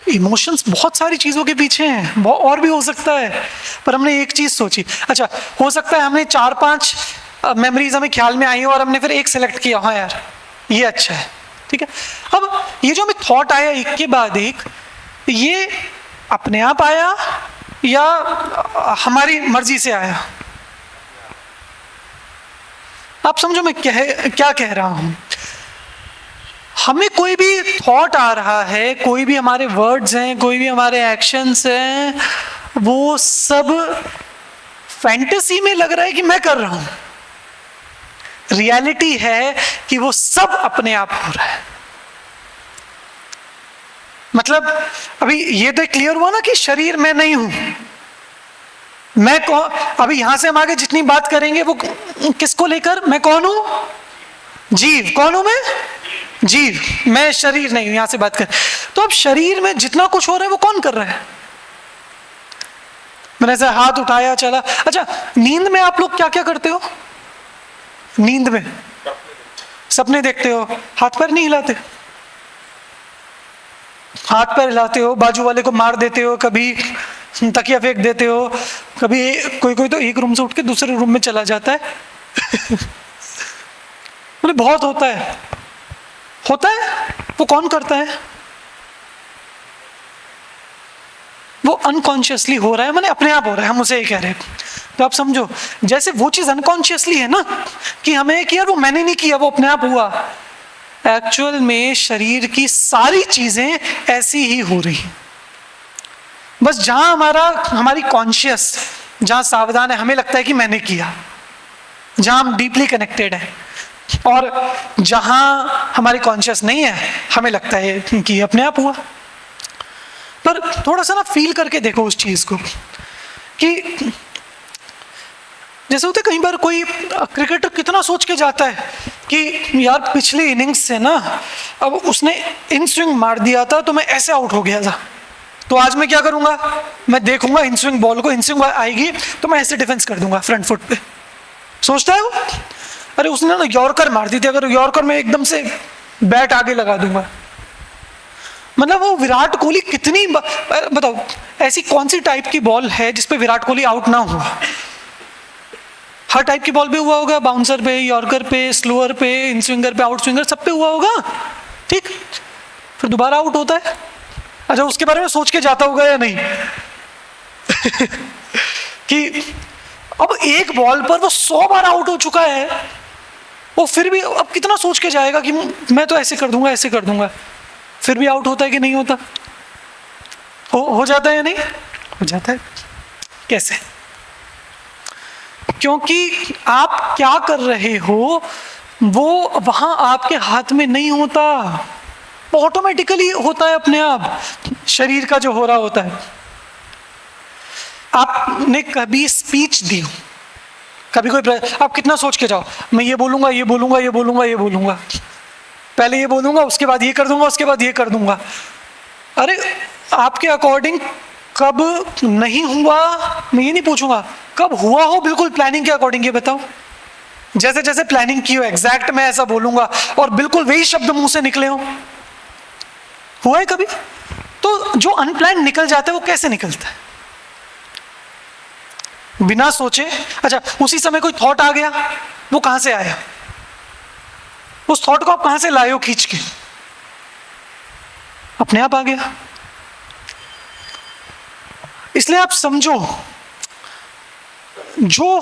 इमोशंस बहुत सारी चीज़ों के पीछे हैं, बहुत और भी हो सकता है, पर हमने एक चीज़ सोची। अच्छा, हो सकता है हमने 4-5 मेमोरीज हमें ख्याल में आई और हमने फिर एक सेलेक्ट किया, हाँ यार ये अच्छा है, ठीक है? अब ये जो हमें थॉट आया एक के बाद एक, ये अपने आप आया या हमारी मर्जी से आया? आप समझो मैं क्या कह रहा हूं। हमें कोई भी थॉट आ रहा है, कोई भी हमारे वर्ड्स हैं, कोई भी हमारे एक्शंस हैं, वो सब फैंटेसी में लग रहा है कि मैं कर रहा हूं। रियलिटी है कि वो सब अपने आप हो रहा है। मतलब अभी ये तो क्लियर हुआ ना कि शरीर मैं नहीं हूं। मैं कौन? अभी यहां से हम आगे जितनी बात करेंगे वो किसको लेकर? मैं कौन हूं? जीव। कौन हूं मैं? जीव। मैं शरीर नहीं हूं, यहां से बात कर। तो अब शरीर में जितना कुछ हो रहा है वो कौन कर रहा है? मैंने ऐसे हाथ उठाया, चला। अच्छा, नींद में आप लोग क्या क्या करते हो? नींद में सपने देखते हो, हाथ पैर नहीं हिलाते? हाथ पैर हिलाते हो, बाजू वाले को मार देते हो, कभी तकिया फेंक देते हो, कभी कोई तो एक रूम से उठ के दूसरे रूम में चला जाता है। मतलब बहुत होता है। वो कौन करता है? वो अनकॉन्शियसली हो रहा है, माने अपने आप हो रहा है, हम उसे ये कह रहे हैं। तो आप समझो, जैसे वो चीज अनकॉन्शियसली है ना, कि हमें कि यार वो मैंने नहीं किया, वो अपने आप हुआ। एक्चुअल में शरीर की सारी चीजें ऐसी ही हो रही हैं। बस जहां हमारी कॉन्शियस जहां सावधान है, हमें लगता है कि मैंने किया, जहां हम डीपली कनेक्टेड है, और जहां हमारी कॉन्शियस नहीं है, हमें लगता है कि अपने आप हुआ। पर थोड़ा सा ना फील करके देखो उस चीज को, कि जैसे होता है कई बार कोई क्रिकेटर कितना सोच के जाता है कि यार पिछली इनिंग्स से ना अब उसने इन स्विंग मार दिया था तो मैं ऐसे आउट हो गया था, तो आज मैं क्या करूंगा? मैं देखूंगा इन स्विंग बॉल को, इन स्विंग आएगी तो मैं ऐसे डिफेंस कर दूंगा फ्रंट फुट पे। सोचता है वो, अरे उसने ना यॉर्कर मार दी थी, अगर यॉर्कर में एकदम से बैट आगे लगा दूंगा। मतलब वो विराट कोहली कितनी बताओ, ऐसी कौन सी टाइप की बॉल है जिसपे विराट कोहली आउट ना हुआ? हर टाइप की बॉल पे हुआ होगा, बाउंसर पे, यॉर्कर पे, स्लोअर पे, इन स्विंगर पे, आउट स्विंगर, सब पे हुआ होगा, ठीक? फिर दोबारा आउट होता है। अच्छा, उसके बारे में सोच के जाता होगा या नहीं? कि अब एक बॉल पर वो 100 बार आउट हो चुका है, वो फिर भी अब कितना सोच के जाएगा कि मैं तो ऐसे कर दूंगा, ऐसे कर दूंगा। फिर भी आउट होता है कि नहीं होता? हो जाता है या नहीं हो जाता है? कैसे? क्योंकि आप क्या कर रहे हो वो वहां आपके हाथ में नहीं होता, ऑटोमेटिकली होता है अपने आप, शरीर का जो हो रहा होता है। आपने कभी स्पीच दी हो, कभी कोई आप कितना सोच के जाओ, मैं ये बोलूंगा ये बोलूंगा ये बोलूंगा ये बोलूंगा, पहले ये बोलूंगा उसके बाद ये कर दूंगा उसके बाद ये कर दूंगा। अरे आपके अकॉर्डिंग कब नहीं हुआ मैं ये नहीं पूछूंगा, कब हुआ हो बिल्कुल प्लानिंग के अकॉर्डिंग ये बताओ। जैसे जैसे प्लानिंग की हो एग्जैक्ट मैं ऐसा बोलूंगा और बिल्कुल वही शब्द मुंह से निकले हो, हुआ है कभी? तो जो अनप्लान निकल जाता है वो कैसे निकलता है? बिना सोचे। अच्छा, उसी समय कोई थॉट आ गया, वो कहां से आया? उस थॉट को आप कहां से लाए हो खींच के? अपने आप आ गया। इसलिए आप समझो जो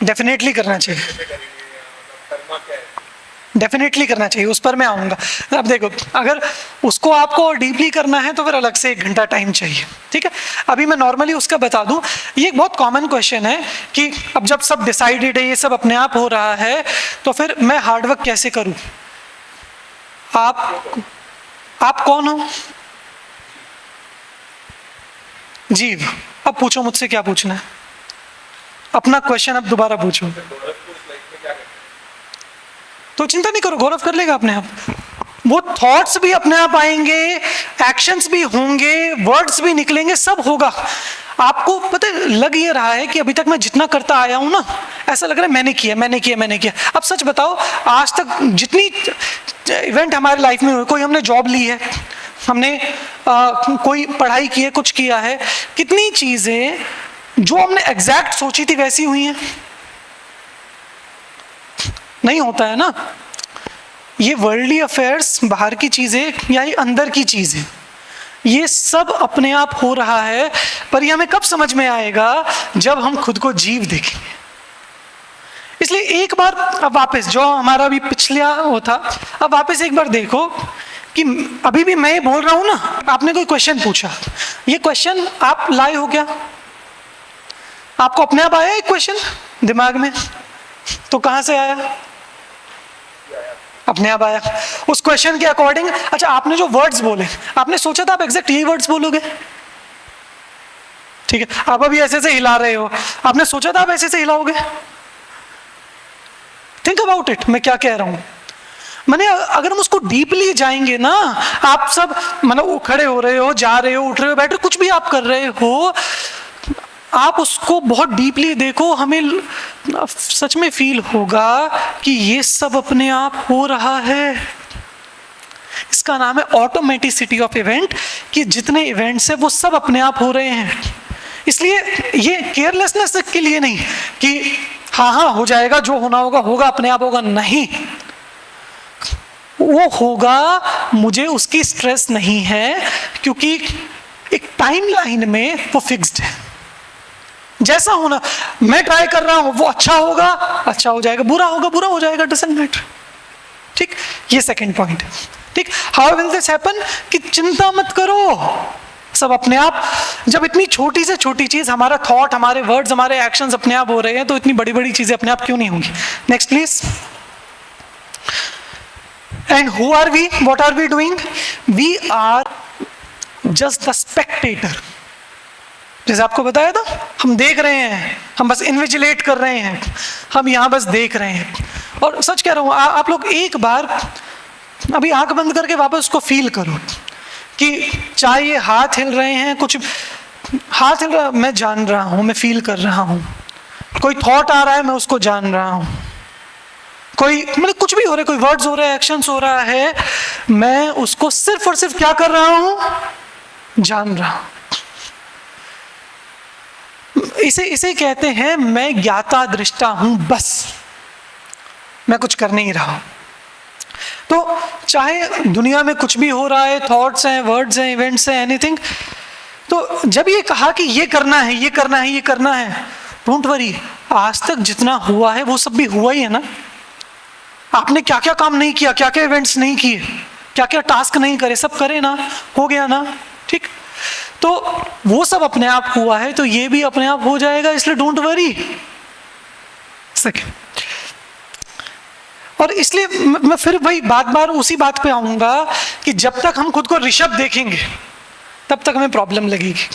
डेफिनेटली करना चाहिए, डेफिनेटली करना चाहिए, उस पर मैं आऊंगा। अब देखो, अगर उसको आपको और डीपली करना है तो फिर अलग से 1 घंटा टाइम चाहिए, ठीक है। अभी मैं नॉर्मली उसका बता दूं, ये एक बहुत कॉमन क्वेश्चन है कि अब जब सब डिसाइडेड है, ये सब अपने आप हो रहा है, तो फिर मैं हार्डवर्क कैसे करूं? आप कौन हो? जीव। अब पूछो मुझसे क्या पूछना है, अपना क्वेश्चन अब दोबारा पूछो। तो चिंता नहीं करो, गौरव कर लेगा अपने आप। वो थॉट्स भी अपने आप आएंगे, एक्शंस भी होंगे, वर्ड्स भी निकलेंगे, सब होगा। आपको पता है, लग ये रहा है कि अभी तक मैं जितना करता आया हूं ना, ऐसा लग रहा है मैंने किया मैंने किया मैंने किया। अब सच बताओ, आज तक जितनी इवेंट हमारी लाइफ में हुए, कोई हमने जॉब ली है, हमने कोई पढ़ाई की है, कुछ किया है, कितनी चीजें जो हमने एग्जैक्ट सोची थी वैसी हुई हैं? नहीं होता है ना। ये वर्ल्डली अफेयर्स, बाहर की चीजें या ये अंदर की चीजें, ये सब अपने आप हो रहा है। पर ये हमें कब समझ में आएगा? जब हम खुद को जीव देखेंगे। इसलिए एक बार अब वापस जो हमारा भी पिछला वो था, अब वापस एक बार देखो कि अभी भी मैं बोल रहा हूं ना, आपने कोई क्वेश्चन पूछा, ये क्वेश्चन आप लाए हो क्या? आपको अपने आप आया एक क्वेश्चन दिमाग में? तो कहां से आया? अपने आप आया, उस क्वेश्चन के अकॉर्डिंग। अच्छा, आपने जो वर्ड्स बोले, आपने सोचा था आप एग्जैक्ट यही वर्ड्स बोलोगे? ठीक है, आप अभी ऐसे से हिला रहे हो, आपने सोचा था आप ऐसे से हिलाओगे? थिंक अबाउट इट, मैं क्या कह रहा हूं। मैंने अगर हम उसको डीपली जाएंगे ना, आप सब मतलब खड़े हो रहे हो, जा रहे हो, उठ रहे हो, बैठ रहे हो, कुछ भी आप कर रहे हो, आप उसको बहुत डीपली देखो, हमें सच में फील होगा कि ये सब अपने आप हो रहा है। इसका नाम है ऑटोमेटिसिटी ऑफ इवेंट, कि जितने इवेंट्स हैं वो सब अपने आप हो रहे हैं। इसलिए ये केयरलेसनेस के लिए नहीं कि हाँ हाँ हो जाएगा, जो होना होगा होगा, अपने आप होगा, नहीं। वो होगा, मुझे उसकी स्ट्रेस नहीं है, क्योंकि एक टाइमलाइन में वो फिक्स्ड है। जैसा होना, मैं ट्राई कर रहा हूं, वो अच्छा होगा, अच्छा हो जाएगा, बुरा होगा, बुरा हो जाएगा, डजंट मैटर। ठीक, ये सेकंड पॉइंट है। ठीक, हाउ विल दिस हैपन? कि चिंता मत करो, सब अपने आप। जब इतनी छोटी से छोटी चीज, हमारा थॉट, हमारे वर्ड्स, हमारे एक्शंस अपने आप हो रहे हैं, तो इतनी बड़ी बड़ी चीजें अपने आप क्यों नहीं होंगी? Next please. And who are we? What are we doing? We are just the spectator. जैसे आपको बताया था, हम देख रहे हैं, हम बस इन्विजिलेट कर रहे हैं, हम यहाँ बस देख रहे हैं। और सच कह रहा हूँ, आप लोग एक बार अभी आंख बंद करके वापस उसको फील करो कि चाहे ये हाथ हिल रहे हैं, कुछ हाथ हिल रहा, मैं जान रहा हूँ, मैं फील कर रहा हूँ। कोई थॉट आ रहा है, मैं उसको जान रहा हूँ। कोई मतलब कुछ भी हो रहा है, कोई वर्ड्स हो रहे हैं, एक्शंस हो रहा है, मैं उसको सिर्फ और सिर्फ क्या कर रहा हूँ? जान रहा हूँ। इसे कहते हैं मैं ज्ञाता दृष्टा हूं, बस मैं कुछ कर नहीं रहा। तो चाहे दुनिया में कुछ भी हो रहा है, थॉट्स हैं, वर्ड्स हैं, इवेंट्स हैं, एनीथिंग, तो जब ये कहा कि ये करना है, ये करना है, ये करना है, डोंट वरी, आज तक जितना हुआ है वो सब भी हुआ ही है ना। आपने क्या क्या काम नहीं किया, क्या क्या इवेंट्स नहीं किए, क्या क्या टास्क नहीं करे, सब करे ना, हो गया ना। ठीक, तो वो सब अपने आप हुआ है, तो ये भी अपने आप हो जाएगा, इसलिए डोंट वरी। सेकेंड, और इसलिए मैं फिर वही बार बार उसी बात पे आऊंगा कि जब तक हम खुद को ऋषभ देखेंगे तब तक हमें प्रॉब्लम लगेगी,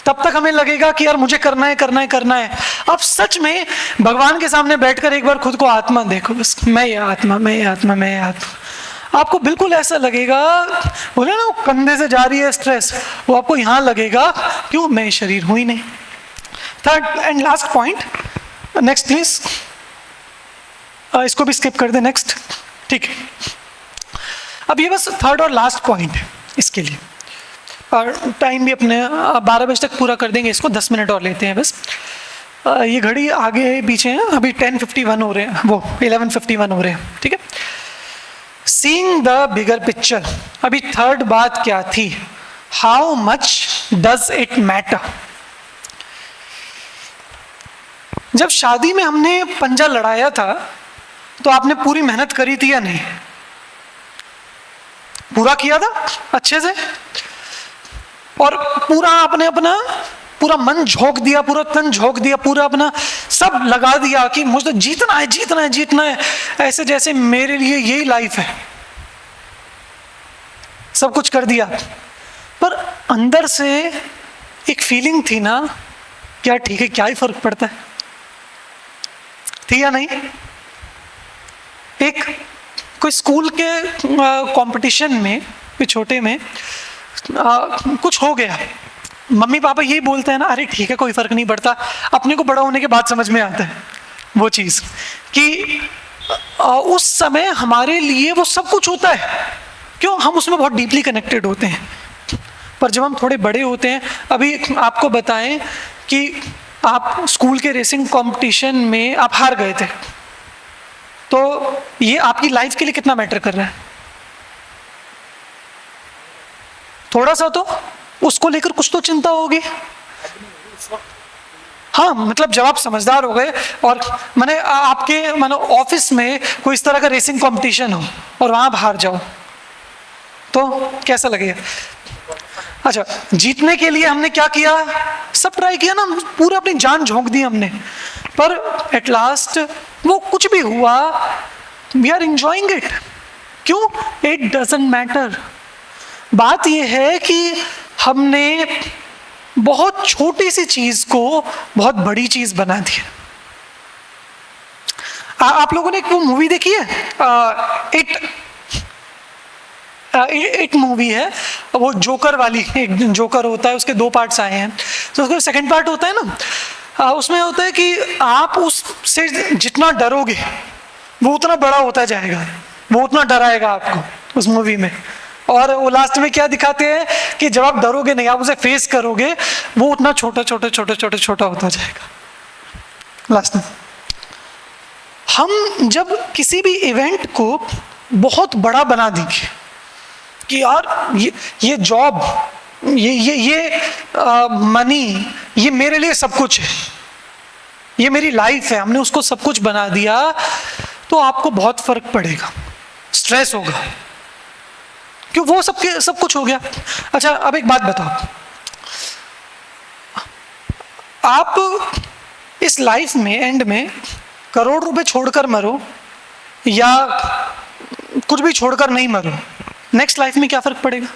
तब तक हमें लगेगा कि यार मुझे करना है करना है करना है। अब सच में भगवान के सामने बैठकर एक बार खुद को आत्मा देखो, बस मैं ये आत्मा, मैं ये आत्मा, मैं ये आत्मा। आपको बिल्कुल ऐसा लगेगा, बोले ना वो कंधे से जा रही है स्ट्रेस, वो आपको यहाँ लगेगा क्यों, मैं शरीर हूँ ही नहीं। Third and last point, next please, इसको भी स्किप कर दे, नेक्स्ट, ठीक है। अब ये बस थर्ड और लास्ट पॉइंट है इसके लिए, और टाइम भी अपने 12 बजे तक पूरा कर देंगे इसको, 10 मिनट और लेते हैं बस। ये घड़ी आगे पीछे है, अभी 10:51 हो रहे हैं, वो 11:51 हो रहे हैं, ठीक है। सीइंग द बिगर पिक्चर, अभी थर्ड बात क्या थी, how much does it matter. जब शादी में हमने पंजा लड़ाया था तो आपने पूरी मेहनत करी थी या नहीं, पूरा किया था अच्छे से, और पूरा आपने अपना पूरा मन झोंक दिया, पूरा तन झोंक दिया, पूरा अपना सब लगा दिया कि मुझे तो जीतना है जीतना है जीतना है, ऐसे जैसे मेरे लिए यही लाइफ है, सब कुछ कर दिया। पर अंदर से एक फीलिंग थी ना, क्या ठीक है, क्या ही फर्क पड़ता है, थी या नहीं। एक कोई स्कूल के कंपटीशन में, कोई छोटे में कुछ हो गया, मम्मी पापा यही बोलते हैं ना, अरे ठीक है कोई फर्क नहीं पड़ता, अपने को बड़ा होने के बाद समझ में आता है वो चीज़ कि उस समय हमारे लिए वो सब कुछ होता है, क्यों, हम उसमें बहुत डीपली कनेक्टेड होते हैं। पर जब हम थोड़े बड़े होते हैं, अभी आपको बताएं कि आप स्कूल के रेसिंग कंपटीशन में आप हार गए थे, तो ये आपकी लाइफ के लिए कितना मैटर कर रहा है, थोड़ा सा तो उसको लेकर कुछ तो चिंता होगी। हाँ, मतलब जब आप समझदार हो गए और मैंने आपके मानो ऑफिस में कोई इस तरह का रेसिंग कंपटीशन हो और वहां आप हार जाओ तो कैसा लगेगा। अच्छा, जीतने के लिए हमने क्या किया, सब ट्राई किया ना, पूरा अपनी जान झोंक दी हमने, पर एट लास्ट वो कुछ भी हुआ, वी आर एंजॉयिंग इट, क्यों, इट डजंट मैटर। बात यह है कि हमने बहुत छोटी सी चीज को बहुत बड़ी चीज बना दिया। आप लोगों ने एक वो मूवी देखी है, एक मूवी है वो जोकर वाली, एक जोकर होता है, उसके 2 पार्ट्स आए हैं, तो उसका सेकंड पार्ट होता है ना, उसमें होता है कि आप उससे जितना डरोगे वो उतना बड़ा होता जाएगा, वो उतना डराएगा आपको उस मूवी में। और वो लास्ट में क्या दिखाते हैं कि जब आप डरोगे नहीं, आप उसे फेस करोगे, वो उतना छोटा छोटा छोटा छोटा छोटा होता जाएगा लास्ट में। हम जब किसी भी इवेंट को बहुत बड़ा बना देंगे कि यार ये जॉब, ये मनी, ये मेरे लिए सब कुछ है, ये मेरी लाइफ है, हमने उसको सब कुछ बना दिया, तो आपको बहुत फर्क पड़ेगा, स्ट्रेस होगा, क्यों, वो सब कुछ हो गया। अच्छा, अब एक बात बताओ, आप इस लाइफ में एंड में करोड़ रुपए छोड़कर मरो या कुछ भी छोड़कर नहीं मरो, नेक्स्ट लाइफ में क्या फर्क पड़ेगा।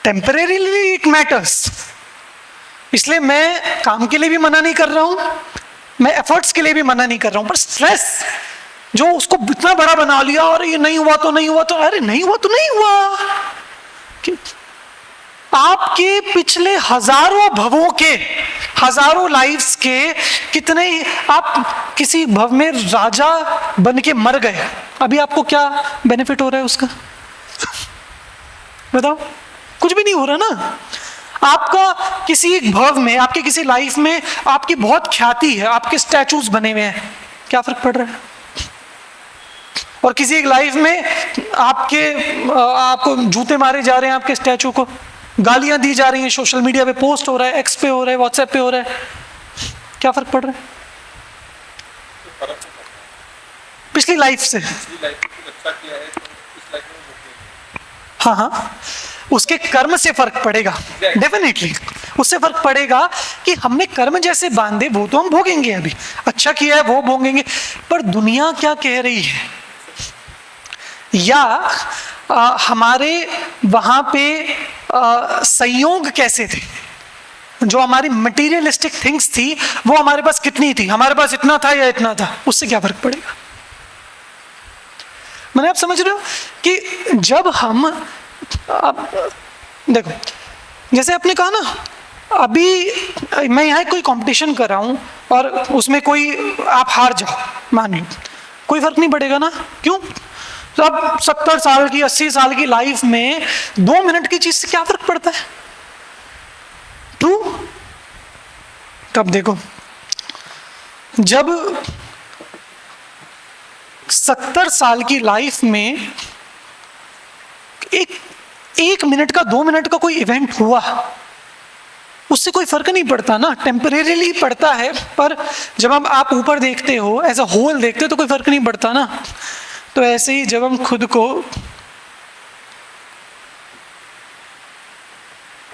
टेम्परेरीली इट मैटर्स, इसलिए मैं काम के लिए भी मना नहीं कर रहा हूं, मैं एफर्ट्स के लिए भी मना नहीं कर रहा हूं, पर स्ट्रेस जो उसको इतना बड़ा बना लिया, और ये नहीं हुआ तो नहीं हुआ, तो अरे नहीं हुआ तो नहीं हुआ। आपके पिछले हजारों भवों के, हजारों लाइफ्स के कितने, आप किसी भव में राजा बन के मर गए, अभी आपको क्या बेनिफिट हो रहा है उसका, बताओ, कुछ भी नहीं हो रहा ना। आपका किसी एक भव में, आपके किसी लाइफ में आपकी बहुत ख्याति है, आपके स्टैचूज बने हुए हैं, क्या फर्क पड़ रहा है। और किसी एक लाइफ में आपको जूते मारे जा रहे हैं, आपके स्टैचू को गालियां दी जा रही हैं, सोशल मीडिया पे पोस्ट हो रहा है, एक्स पे हो रहा है, व्हाट्सएप पे हो रहा है, क्या फर्क पड़ रहा है पिछली लाइफ से। हाँ हाँ, उसके कर्म से फर्क पड़ेगा, डेफिनेटली उससे फर्क पड़ेगा कि हमने कर्म जैसे बांधे वो तो हम भोगेंगे, अभी अच्छा किया है वो भोगेंगे, पर दुनिया क्या कह रही है, या हमारे वहाँ पे संयोग कैसे थे, जो हमारी मटेरियलिस्टिक थिंग्स थी वो हमारे पास कितनी थी, हमारे पास इतना था या इतना था, उससे क्या फर्क पड़ेगा। मैंने आप समझ रहे हो कि जब हम देखो, जैसे आपने कहा ना, अभी मैं यहाँ कोई कंपटीशन कर रहा हूँ और उसमें कोई आप हार जाओ मान लो, कोई फर्क नहीं पड़ेगा ना, क्यों? तो अब 70 साल की 80 साल की लाइफ में 2 मिनट की चीज से क्या फर्क पड़ता है? ट्रू। तब देखो, जब 70 साल की लाइफ में एक मिनट का 2 मिनट का कोई इवेंट हुआ, उससे कोई फर्क नहीं पड़ता ना, टेम्परेरीली पड़ता है, पर जब आप ऊपर देखते हो, एज अ होल देखते हो, तो कोई फर्क नहीं पड़ता ना। तो ऐसे ही जब हम खुद को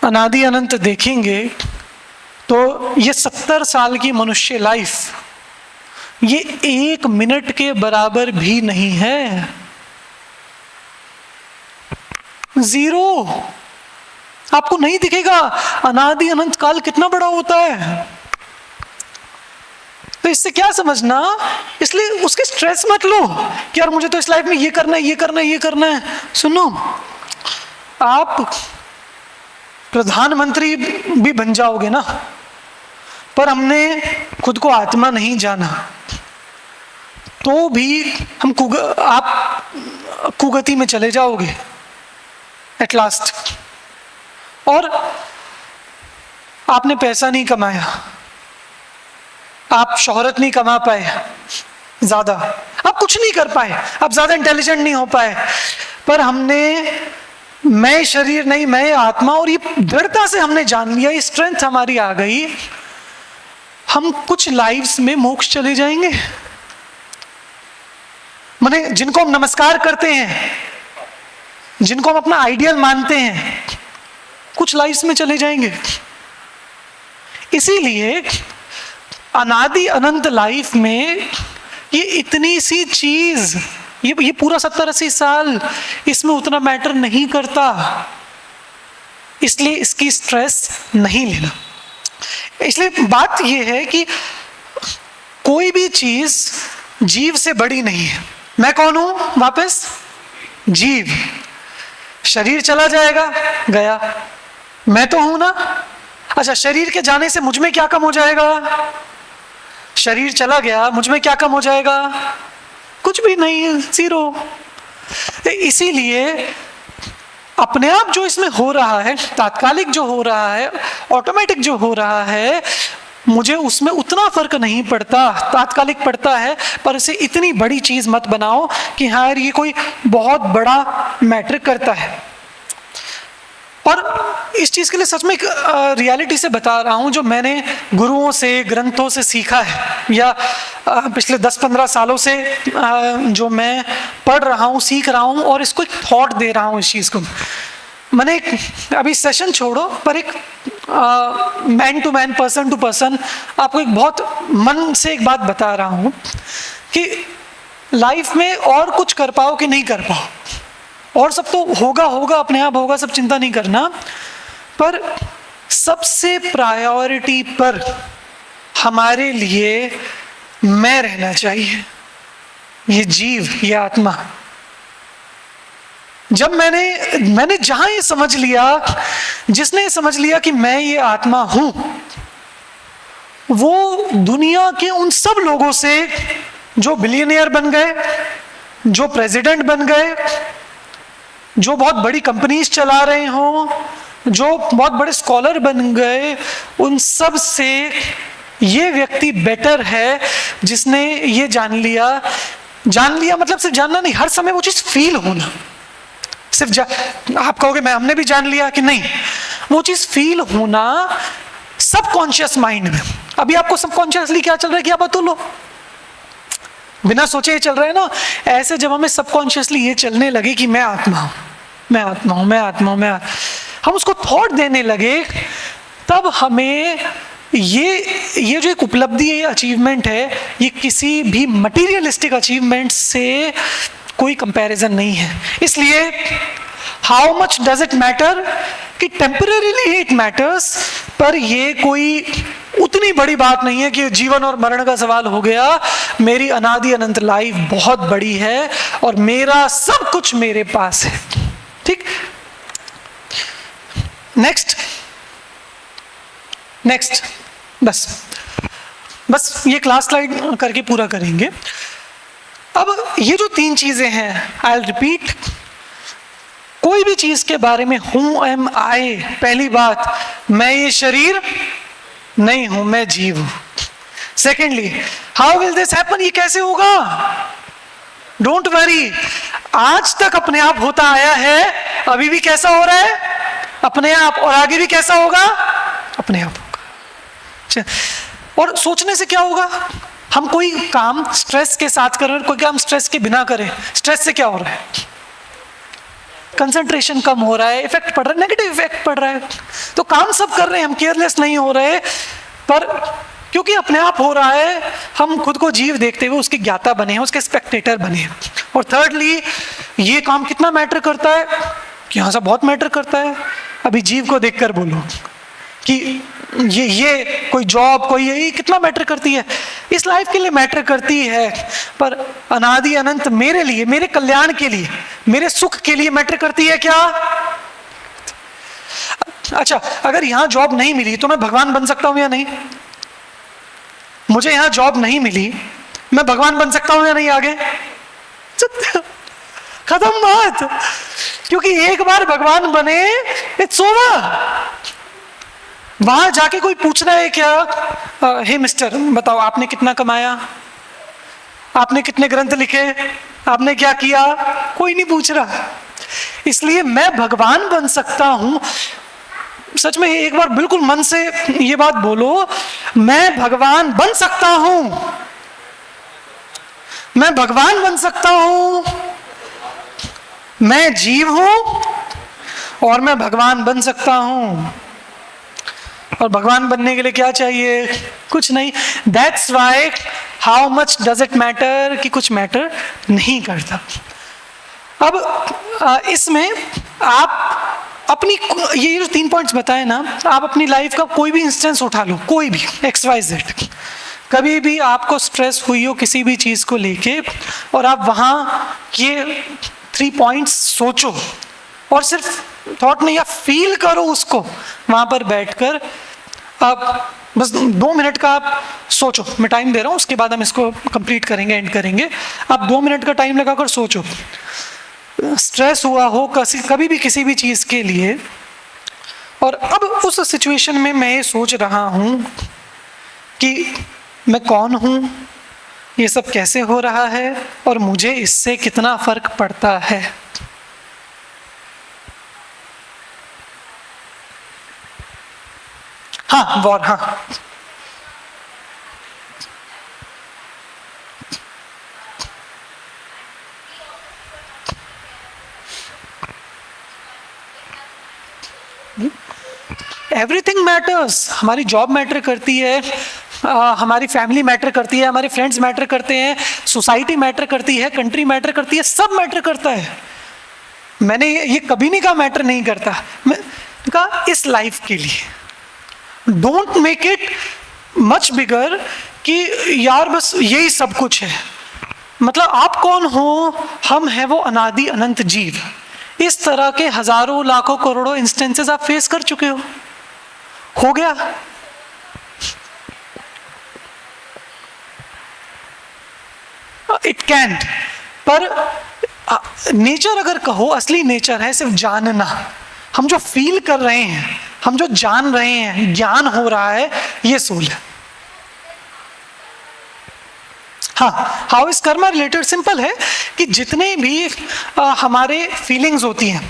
अनादि अनंत देखेंगे, तो ये 70 साल की मनुष्य लाइफ ये 1 मिनट के बराबर भी नहीं है, जीरो। आपको नहीं दिखेगा अनादि अनंत काल कितना बड़ा होता है। तो इससे क्या समझना, इसलिए उसके स्ट्रेस मत लो कि यार मुझे तो इस लाइफ में ये करना है, ये करना है, ये करना है। सुनो, आप प्रधानमंत्री भी बन जाओगे ना, पर हमने खुद को आत्मा नहीं जाना, तो भी हम आप कुगति में चले जाओगे एट लास्ट। और आपने पैसा नहीं कमाया, आप शोहरत नहीं कमा पाए ज्यादा, आप कुछ नहीं कर पाए, आप ज्यादा इंटेलिजेंट नहीं हो पाए, पर हमने मैं शरीर नहीं मैं आत्मा, और ये दृढ़ता से हमने जान लिया, ये स्ट्रेंथ हमारी आ गई, हम कुछ लाइफ्स में मोक्ष चले जाएंगे। माने जिनको हम नमस्कार करते हैं, जिनको हम अपना आइडियल मानते हैं, कुछ लाइफ्स में चले जाएंगे। इसीलिए अनादि अनंत लाइफ में ये इतनी सी चीज, ये पूरा 70-80 साल, इसमें उतना मैटर नहीं करता, इसलिए इसकी स्ट्रेस नहीं लेना। इसलिए बात ये है कि कोई भी चीज जीव से बड़ी नहीं है। मैं कौन हूं? वापस जीव। शरीर चला जाएगा, गया, मैं तो हूं ना। अच्छा, शरीर के जाने से मुझ में क्या कम हो जाएगा? शरीर चला गया, मुझ में क्या कम हो जाएगा? कुछ भी नहीं, जीरो। इसीलिए अपने आप जो इसमें हो रहा है, तात्कालिक जो हो रहा है, ऑटोमेटिक जो हो रहा है, मुझे उसमें उतना फर्क नहीं पड़ता, तात्कालिक पड़ता है, पर इसे इतनी बड़ी चीज मत बनाओ कि हाँ यार ये कोई बहुत बड़ा मैटर करता है। और इस चीज के लिए सच में एक रियलिटी से बता रहा हूं, जो मैंने गुरुओं से, ग्रंथों से सीखा है, या पिछले 10-15 सालों से जो मैं पढ़ रहा हूं, सीख रहा हूं, और इसको एक थॉट दे रहा हूं इस चीज को। मैंने एक, अभी सेशन छोड़ो, पर एक man to man, person to person आपको एक बहुत मन से एक बात बता रहा हूं कि लाइफ में और कुछ कर पाओ कि नहीं कर पाओ, और सब तो होगा होगा, अपने आप होगा, सब चिंता नहीं करना, पर सबसे प्रायोरिटी पर हमारे लिए मैं रहना चाहिए, ये जीव, ये आत्मा। जब मैंने जहां ये समझ लिया, जिसने समझ लिया कि मैं ये आत्मा हूं, वो दुनिया के उन सब लोगों से जो बिलियनियर बन गए, जो प्रेसिडेंट बन गए, जो बहुत बड़ी कंपनीज चला रहे हों, जो बहुत बड़े स्कॉलर बन गए, उन सब से ये व्यक्ति बेटर है जिसने ये जान लिया मतलब सिर्फ जानना नहीं, हर समय वो चीज फील होना। सिर्फ आप कहोगे मैं हमने भी जान लिया कि नहीं, वो चीज फील होना सबकॉन्शियस माइंड में। अभी आपको सबकॉन्शियसली क्या चल रहा है क्या पता लो, बिना सोचे ये चल रहा है ना। ऐसे जब हमें सबकॉन्शियसली ये चलने लगे कि मैं आत्मा हूं, मैं आत्मा हूँ, मैं आत्मा हूँ, हम उसको थॉट देने लगे, तब हमें ये जो एक उपलब्धि है, अचीवमेंट है, ये किसी भी मटीरियलिस्टिक अचीवमेंट से कोई कंपैरिजन नहीं है। इसलिए how much does it matter, कि टेम्परेरीली इट मैटर्स, पर ये कोई उतनी बड़ी बात नहीं है कि जीवन और मरण का सवाल हो गया। मेरी अनादि अनंत लाइफ बहुत बड़ी है और मेरा सब कुछ मेरे पास है। ठीक, नेक्स्ट बस ये क्लास स्लाइड करके पूरा करेंगे। अब ये जो 3 चीजें हैं, आई विल रिपीट, कोई भी चीज के बारे में हूं एम आई, पहली बात, मैं ये शरीर नहीं हूं, मैं जीव हूं। Secondly, how will this happen, ये कैसे होगा? डोंट वरी, आज तक अपने आप होता आया है, अभी भी कैसा हो रहा है? अपने आप, और आगे भी कैसा होगा? अपने आप होगा। और सोचने से क्या होगा? हम कोई काम स्ट्रेस के साथ कर रहे हैं, कोई काम स्ट्रेस के बिना करें, स्ट्रेस से क्या हो रहा है? कंसंट्रेशन कम हो रहा है, इफेक्ट पड़ रहा है, नेगेटिव इफेक्ट पड़ रहा है। तो काम सब कर रहे हैं, हम केयरलेस नहीं हो रहे, पर क्योंकि अपने आप हो रहा है, हम खुद को जीव देखते हुए उसके ज्ञाता बने हैं, उसके स्पेक्टेटर बने हैं। और थर्डली, ये काम कितना मैटर करता है? यहाँ से बहुत मैटर करता है। अभी जीव को देखकर बोलो कि ये कोई जॉब, कोई ये कितना मैटर करती है? इस लाइफ के लिए मैटर करती है, पर अनादि अनंत मेरे लिए, मेरे कल्याण के लिए, मेरे सुख के लिए मैटर करती है क्या? अच्छा, अगर यहाँ जॉब नहीं मिली तो मैं भगवान बन सकता हूं या नहीं? मुझे यहाँ जॉब नहीं मिली, मैं भगवान बन सकता हूं या नहीं? आगे खत्म बात, क्योंकि एक बार भगवान बने, इट्स ओवर। वहां जाके कोई पूछ रहा है क्या, हे मिस्टर बताओ आपने कितना कमाया, आपने कितने ग्रंथ लिखे, आपने क्या किया? कोई नहीं पूछ रहा। इसलिए मैं भगवान बन सकता हूं। सच में एक बार बिल्कुल मन से ये बात बोलो, मैं भगवान बन सकता हूं, मैं भगवान बन सकता हूं, मैं जीव हूं और मैं भगवान बन सकता हूं। और भगवान बनने के लिए क्या चाहिए? कुछ नहीं। That's why how much does it matter, कि कुछ मैटर नहीं करता। अब इसमें आप अपनी, ये जो 3 पॉइंट्स बताए ना, आप अपनी लाइफ का कोई भी इंस्टेंस उठा लो, कोई भी XYZ, कभी भी आपको स्ट्रेस हुई हो किसी भी चीज़ को लेके, और आप वहाँ ये 3 पॉइंट्स सोचो, और सिर्फ थॉट नहीं, आप फील करो उसको वहाँ पर बैठकर। आप बस 2 मिनट का आप सोचो, मैं टाइम दे रहा हूँ, उसके बाद हम इसको कंप्लीट करेंगे, एंड करेंगे। आप 2 मिनट का टाइम लगाकर सोचो, स्ट्रेस हुआ हो कभी भी किसी भी चीज़ के लिए, और अब उस सिचुएशन में मैं ये सोच रहा हूँ कि मैं कौन हूँ, ये सब कैसे हो रहा है, और मुझे इससे कितना फर्क पड़ता है। हाँ, वॉर, हाँ, एवरीथिंग मैटर्स। हमारी जॉब मैटर करती है, हमारी फैमिली मैटर करती है, हमारे फ्रेंड्स मैटर करते हैं, सोसाइटी मैटर करती है, कंट्री मैटर करती है, सब मैटर करता है। मैंने ये कभी नहीं कहा मैटर नहीं करता, मैं कहा इस लाइफ के लिए। Don't make it much bigger कि यार बस यही सब कुछ है। मतलब आप कौन हो? हम हैं वो अनादि अनंत जीव। इस तरह के हजारों लाखों करोड़ों इंस्टेंसेस आप फेस कर चुके हो गया। इट कैंट, पर नेचर अगर कहो, असली नेचर है सिर्फ जानना। हम जो फील कर रहे हैं, हम जो जान रहे हैं, ज्ञान हो रहा है, ये सोल है। हाँ, how is Karma related? Simple है कि जितने भी हमारे फीलिंग्स होती हैं,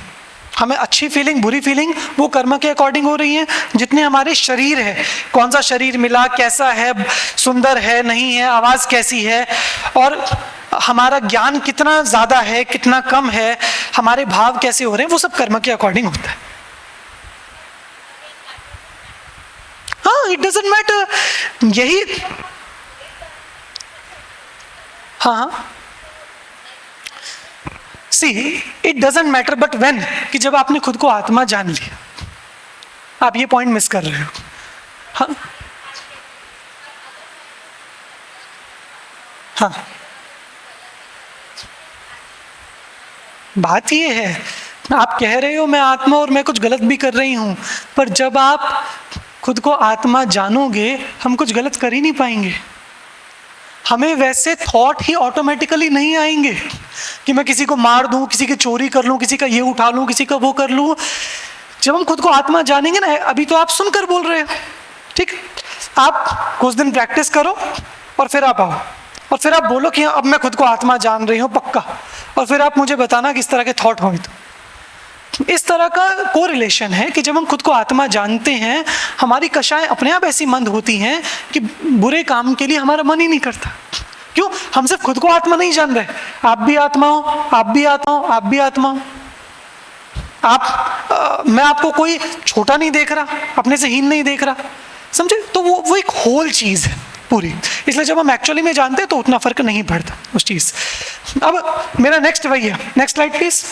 हमें अच्छी फीलिंग, बुरी फीलिंग, वो कर्म के अकॉर्डिंग हो रही हैं। जितने हमारे शरीर है, कौन सा शरीर मिला, कैसा है, सुंदर है नहीं है, आवाज़ कैसी है, और हमारा ज्ञान कितना ज़्यादा है कितना कम है, हमारे भाव कैसे हो रहे हैं, वो सब कर्म के अकॉर्डिंग होता है। हाँ, इट डजंट मैटर, यही। हाँ, see it doesn't matter, but when, कि जब आपने खुद को आत्मा जान लिया, आप ये पॉइंट मिस कर रहे हो। हाँ हाँ, बात ये है, आप कह रहे हो मैं आत्मा और मैं कुछ गलत भी कर रही हूं, पर जब आप खुद को आत्मा जानोगे, हम कुछ गलत कर ही नहीं पाएंगे। हमें वैसे थॉट ही ऑटोमेटिकली नहीं आएंगे कि मैं किसी को मार दूं, किसी की चोरी कर लूं, किसी का ये उठा लूं, किसी का वो कर लूं। जब हम खुद को आत्मा जानेंगे ना, अभी तो आप सुनकर बोल रहे हो, ठीक, आप कुछ दिन प्रैक्टिस करो और फिर आप आओ और फिर आप बोलो कि अब मैं खुद को आत्मा जान रही हूँ पक्का, और फिर आप मुझे बताना किस तरह के थॉट हों। तो इस तरह का कोरिलेशन है कि जब हम खुद को आत्मा जानते हैं, हमारी कषाएं अपने आप ऐसी मंद होती हैं कि बुरे काम के लिए हमारा मन ही नहीं करता। क्यों? हम सिर्फ खुद को आत्मा नहीं जान रहे, आप भी आत्मा हो, आप भी आत्मा हो, आप भी आत्मा हो। मैं आपको कोई छोटा नहीं देख रहा, अपने से हीन नहीं देख रहा, समझे? तो वो एक होल चीज है पूरी। इसलिए जब हम एक्चुअली में जानते हैं तो उतना फर्क नहीं पड़ता उस चीज। अब मेरा नेक्स्ट वही है, नेक्स्ट स्लाइड प्लीज।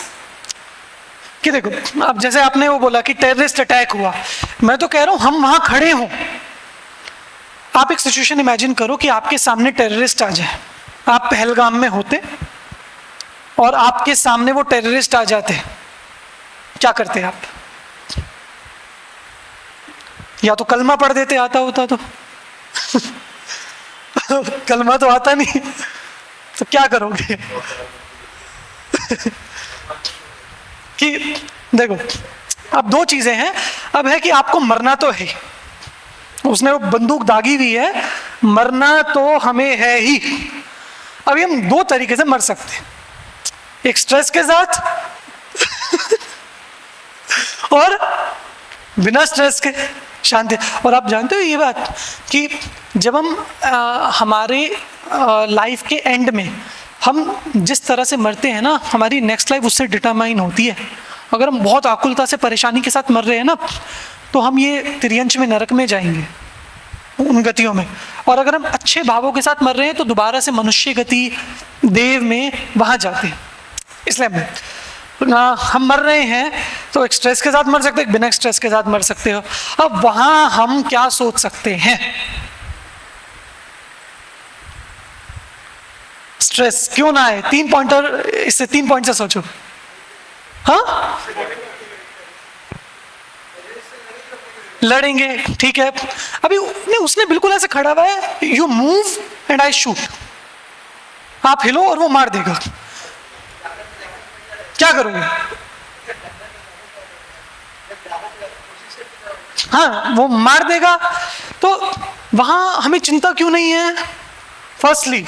कि देखो, अब जैसे आपने वो बोला कि टेररिस्ट अटैक हुआ, मैं तो कह रहा हूं हम वहां खड़े हों। आप एक सिचुएशन इमेजिन करो कि आपके सामने टेररिस्ट आ जाए, आप पहलगाम में होते और आपके सामने वो टेररिस्ट आ जाते, क्या करते आप? या तो कलमा पढ़ देते, आता होता तो कलमा तो आता नहीं, तो क्या करोगे? कि देखो, अब दो चीजें हैं। अब है कि आपको मरना तो है, उसने वो बंदूक दागी हुई है, मरना तो हमें है ही। अभी हम दो तरीके से मर सकते हैं, एक स्ट्रेस के साथ और बिना स्ट्रेस के शांति। और आप जानते हो ये बात कि जब हम हमारे लाइफ के एंड में हम जिस तरह से मरते हैं ना, हमारी नेक्स्ट लाइफ उससे डिटरमाइन होती है। अगर हम बहुत आकुलता से परेशानी के साथ मर रहे हैं ना, तो हम ये त्रियंच में, नरक में जाएंगे उन गतियों में। और अगर हम अच्छे भावों के साथ मर रहे हैं तो दोबारा से मनुष्य गति, देव में वहां जाते हैं। इसलिए हम मर रहे हैं तो एक स्ट्रेस के साथ मर सकते हैं, एक बिना स्ट्रेस के साथ मर सकते हो। अब वहां हम क्या सोच सकते हैं? स्ट्रेस क्यों ना आए? 3 पॉइंटर, इससे 3 पॉइंट से सोचो। हाँ, लड़ेंगे, ठीक है। अभी उसने बिल्कुल ऐसे खड़ा हुआ है, you move and I shoot, आप हिलो और वो मार देगा, क्या करोगे? हाँ, वो मार देगा। तो वहां हमें चिंता क्यों नहीं है? फर्स्टली,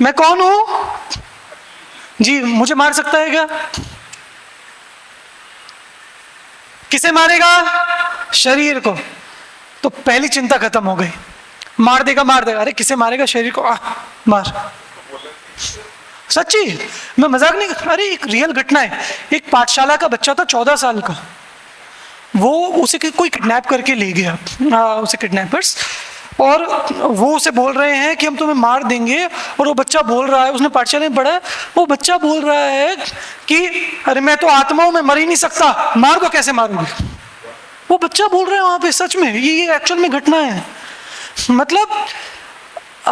मैं कौन हूं जी, मुझे मार सकता है क्या? किसे मारेगा? शरीर को। तो पहली चिंता खत्म हो गई, मार देगा, मार देगा। अरे किसे मारेगा? शरीर को, मार। सच्ची, मैं मजाक नहीं। अरे एक रियल घटना है, एक पाठशाला का बच्चा था 14 साल का, वो उसे कोई किडनैप करके ले गया, उसे किडनैपर्स, और वो उसे बोल रहे हैं कि हम तुम्हें मार देंगे। और वो बच्चा बोल रहा है, उसने पाठशाला में पढ़ा है, वो बच्चा बोल रहा है कि अरे मैं तो आत्मा हूं, मैं मर ही नहीं सकता, मार दो, कैसे मारोगे? वो बच्चा बोल रहा है वहां पे, सच में ये एक्चुअल में घटना है। मतलब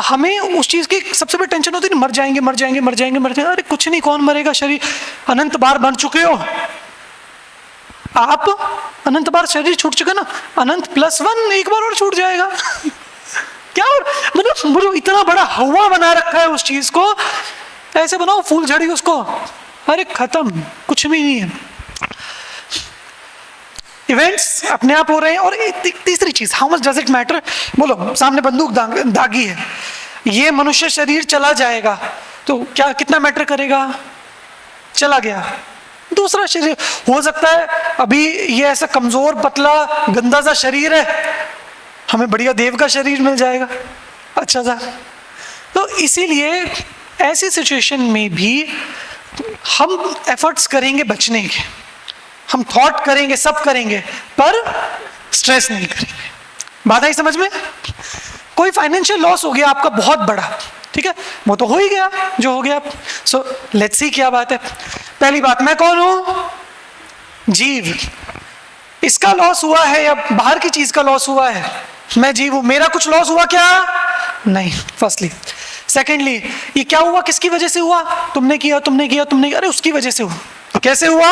हमें उस चीज की सबसे बड़ी टेंशन होती है, मर जाएंगे, मर जाएंगे, मर जाएंगे, मर जाएंगे। अरे कुछ नहीं, कौन मरेगा? शरीर अनंत बार बन चुके हो आप, अनंत बार शरीर छूट चुका ना, अनंत +1 एक बार और छूट जाएगा। क्या? और मतलब इतना बड़ा हवा बना रखा है उस चीज को, ऐसे बनाओ फूल झड़ी उसको, अरे खत्म, कुछ भी नहीं है। इवेंट्स अपने आप हो रहे हैं। और तीसरी चीज, how much does it matter? बोलो, सामने बंदूक दागी है, ये मनुष्य शरीर चला जाएगा तो क्या, कितना मैटर करेगा? चला गया, दूसरा शरीर हो सकता है। अभी ये ऐसा कमजोर, पतला, गंदा सा शरीर है, हमें बढ़िया देव का शरीर मिल जाएगा, अच्छा सा। तो इसीलिए ऐसी सिचुएशन में भी हम एफर्ट्स करेंगे बचने के, हम थॉट करेंगे, सब करेंगे, पर स्ट्रेस नहीं करेंगे। बात आई समझ में? कोई फाइनेंशियल लॉस हो गया आपका बहुत बड़ा, ठीक है, वो तो हो ही गया जो हो गया। सो लेट्स सी क्या बात है। पहली बात, मैं कौन हूं? जीव। इसका लॉस हुआ है या बाहर की चीज का लॉस हुआ है? मैं जीव हूं, मेरा कुछ लॉस हुआ क्या? नहीं, फर्स्टली। सेकेंडली, ये क्या हुआ, किसकी वजह से हुआ? तुमने किया, तुमने किया, तुमने किया, अरे उसकी वजह से हुआ। तो कैसे हुआ?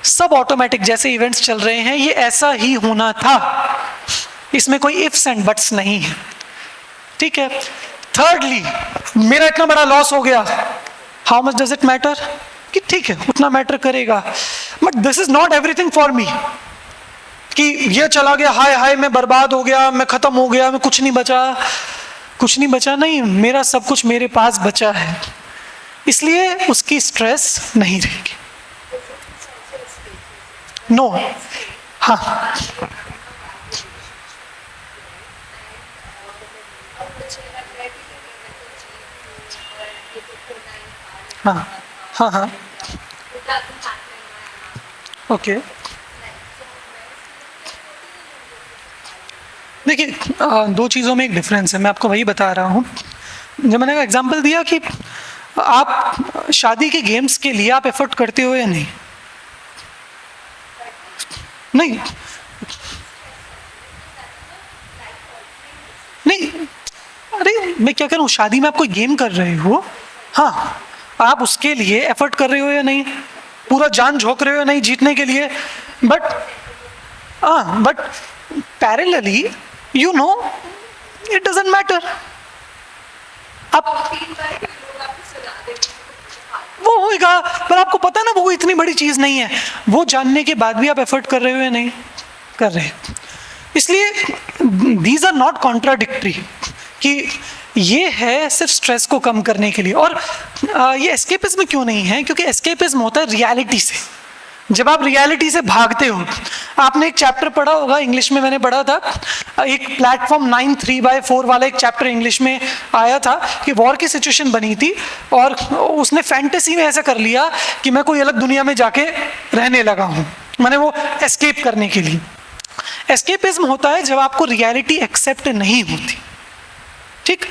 सब ऑटोमेटिक जैसे इवेंट्स चल रहे हैं, ये ऐसा ही होना था, इसमें कोई इफ्स एंड बट्स नहीं है, ठीक है। थर्डली, मेरा इतना बड़ा लॉस हो गया, how much does it matter? कि ठीक है, उतना मैटर करेगा, but this is not everything for me. कि ये चला गया, हाय हाय मैं बर्बाद हो गया, मैं खत्म हो गया, मैं कुछ नहीं बचा, कुछ नहीं बचा, नहीं, मेरा सब कुछ मेरे पास बचा है, इसलिए उसकी स्ट्रेस नहीं रहेगी। नो हाँ, हाँ हाँ हाँ, ओके। देखिए, दो चीज़ों में एक डिफरेंस है, मैं आपको वही बता रहा हूँ। जब मैंने एग्जांपल दिया कि आप शादी के गेम्स के लिए आप एफर्ट करते हो या नहीं? नहीं नहीं, अरे मैं क्या करूँ, शादी में आप कोई गेम कर रहे हो, हाँ, आप उसके लिए एफर्ट कर रहे हो या नहीं, पूरा जान झोंक रहे हो या नहीं जीतने के लिए, but parallelly you know it doesn't matter. आप वो होएगा, पर आपको पता ना वो इतनी बड़ी चीज नहीं है, वो जानने के बाद भी आप एफर्ट कर रहे हो या नहीं कर रहे। इसलिए दीज आर नॉट कॉन्ट्राडिक्टरी कि ये है सिर्फ स्ट्रेस को कम करने के लिए। और ये एस्केपिज्म क्यों नहीं है? क्योंकि एस्केपिज्म होता है रियलिटी से। जब आप रियलिटी से भागते हो, आपने एक चैप्टर पढ़ा होगा, इंग्लिश में मैंने पढ़ा था, एक प्लेटफॉर्म 9 3/4 वाला एक चैप्टर इंग्लिश में आया था कि वॉर की सिचुएशन बनी थी और उसने फैंटेसी में ऐसा कर लिया कि मैं कोई अलग दुनिया में जाके रहने लगा हूँ, मैंने वो एस्केप करने के लिए। एस्केपिज्म होता है जब आपको रियलिटी एक्सेप्ट नहीं होती, ठीक।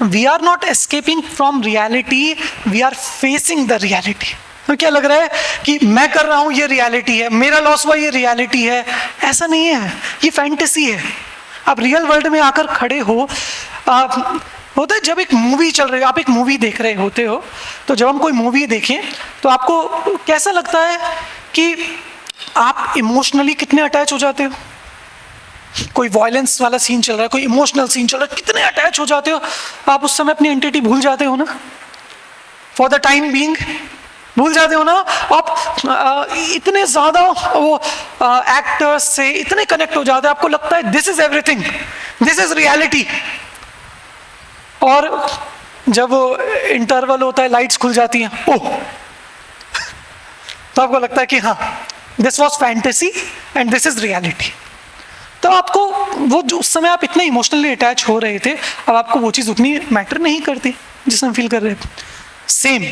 We are not escaping from reality, we are facing the reality. तो क्या लग रहा है कि मैं कर रहा हूं ये रियलिटी है, मेरा लॉस हुआ ये रियलिटी है? ऐसा नहीं है, ये फैंटेसी है। आप रियल वर्ल्ड में आकर खड़े हो। होता है जब एक मूवी चल रही है, आप एक मूवी देख रहे होते हो, तो जब हम कोई मूवी देखें तो आपको कैसा लगता है कि आप इमोशनली कितने अटैच हो जाते हो? कोई वायलेंस वाला सीन चल रहा है, कोई इमोशनल सीन चल रहा है, कितने अटैच हो जाते हो आप, उस समय अपनी एंटिटी भूल जाते हो ना, फॉर द टाइम बीइंग भूल जाते हो ना आप। इतने ज्यादा वो एक्टर्स से इतने कनेक्ट हो जाते हैं, आपको लगता है this is everything, this is reality. और जब इंटरवल होता है, लाइट्स खुल जाती हैं, ओह, तो आपको लगता है कि हाँ, this was fantasy and this is reality. तो आपको वो जो उस समय आप इतने इमोशनली अटैच हो रहे थे, अब आपको वो चीज़ उतनी मैटर नहीं करती जिसमें फील कर रहे थे। सेम,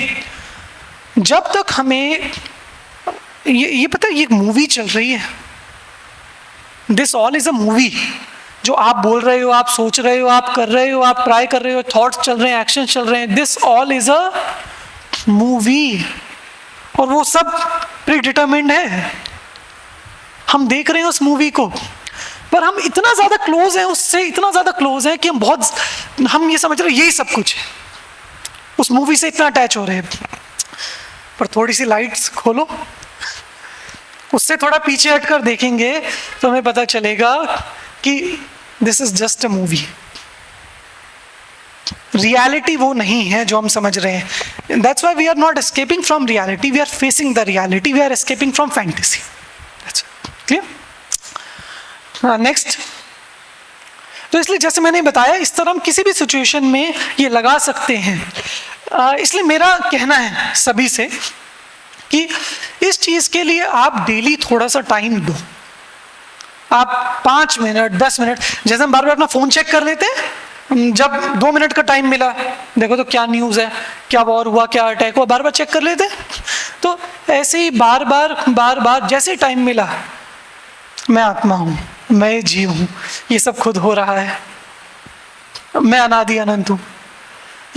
जब तक हमें ये पता है, ये मूवी चल रही है, this all is a movie. जो आप बोल रहे हो, आप सोच रहे हो, आप कर रहे हो, आप ट्राई कर रहे हो, थॉट्स चल रहे हैं, एक्शन चल रहे हैं, this all is a movie. और वो सब प्री डिटरमिन्ड है, हम देख रहे हैं उस मूवी को, पर हम इतना ज्यादा क्लोज हैं उससे, इतना ज्यादा क्लोज हैं कि हम ये समझ रहे हैं यही सब कुछ है, उस मूवी से इतना अटैच हो रहे हैं। पर थोड़ी सी लाइट्स खोलो, उससे थोड़ा पीछे हटकर देखेंगे तो हमें पता चलेगा कि this is just a movie. Reality वो नहीं है जो हम समझ रहे हैं। That's why we are not escaping from reality, we are facing the reality, we are escaping from fantasy. Clear? Next. तो इसलिए जैसे मैंने बताया, इस तरह हम किसी भी सिचुएशन में ये लगा सकते हैं। इसलिए मेरा कहना है सभी से कि इस चीज के लिए आप डेली थोड़ा सा टाइम दो। आप 5 मिनट 10 मिनट, जैसे हम बार बार अपना फोन चेक कर लेते हैं, जब 2 मिनट का टाइम मिला, देखो तो क्या न्यूज़ है, क्या वॉर हुआ, क्या अटैक हुआ, बार बार चेक कर लेते। तो ऐसे ही बार बार जैसे टाइम मिला, मैं आत्मा हूँ, मैं जीव हूँ, ये सब खुद हो रहा है, मैं अनादि अनंत हूँ,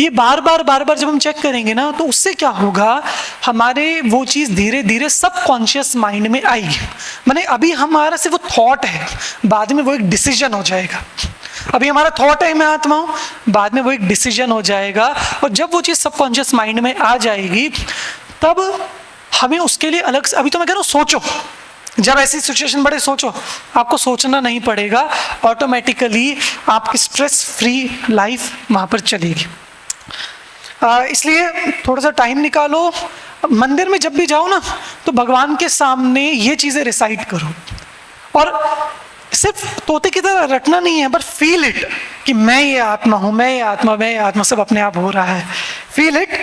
ये बार बार जब हम चेक करेंगे ना, तो उससे क्या होगा, हमारे वो चीज़ धीरे धीरे सबकॉन्शियस माइंड में आएगी। माने अभी हमारा सिर्फ वो थॉट है, बाद में वो एक डिसीजन हो जाएगा। अभी हमारा थॉट है मैं आत्मा हूँ, बाद में वो एक डिसीजन हो जाएगा। और जब वो चीज़ सबकॉन्शियस माइंड में आ जाएगी, तब हमें उसके लिए अलग से, अभी तो मैं कह रहा हूँ सोचो, जब ऐसी सिचुएशन बढ़े सोचो, आपको सोचना नहीं पड़ेगा, ऑटोमेटिकली आपकी स्ट्रेस फ्री लाइफ वहाँ पर चलेगी। इसलिए थोड़ा सा टाइम निकालो, मंदिर में जब भी जाओ ना, तो भगवान के सामने ये चीज़ें रिसाइट करो, और सिर्फ तोते की तरह रटना नहीं है, बट फील इट कि मैं ये आत्मा हूँ, मैं ये आत्मा, सब अपने आप हो रहा है, फील इट।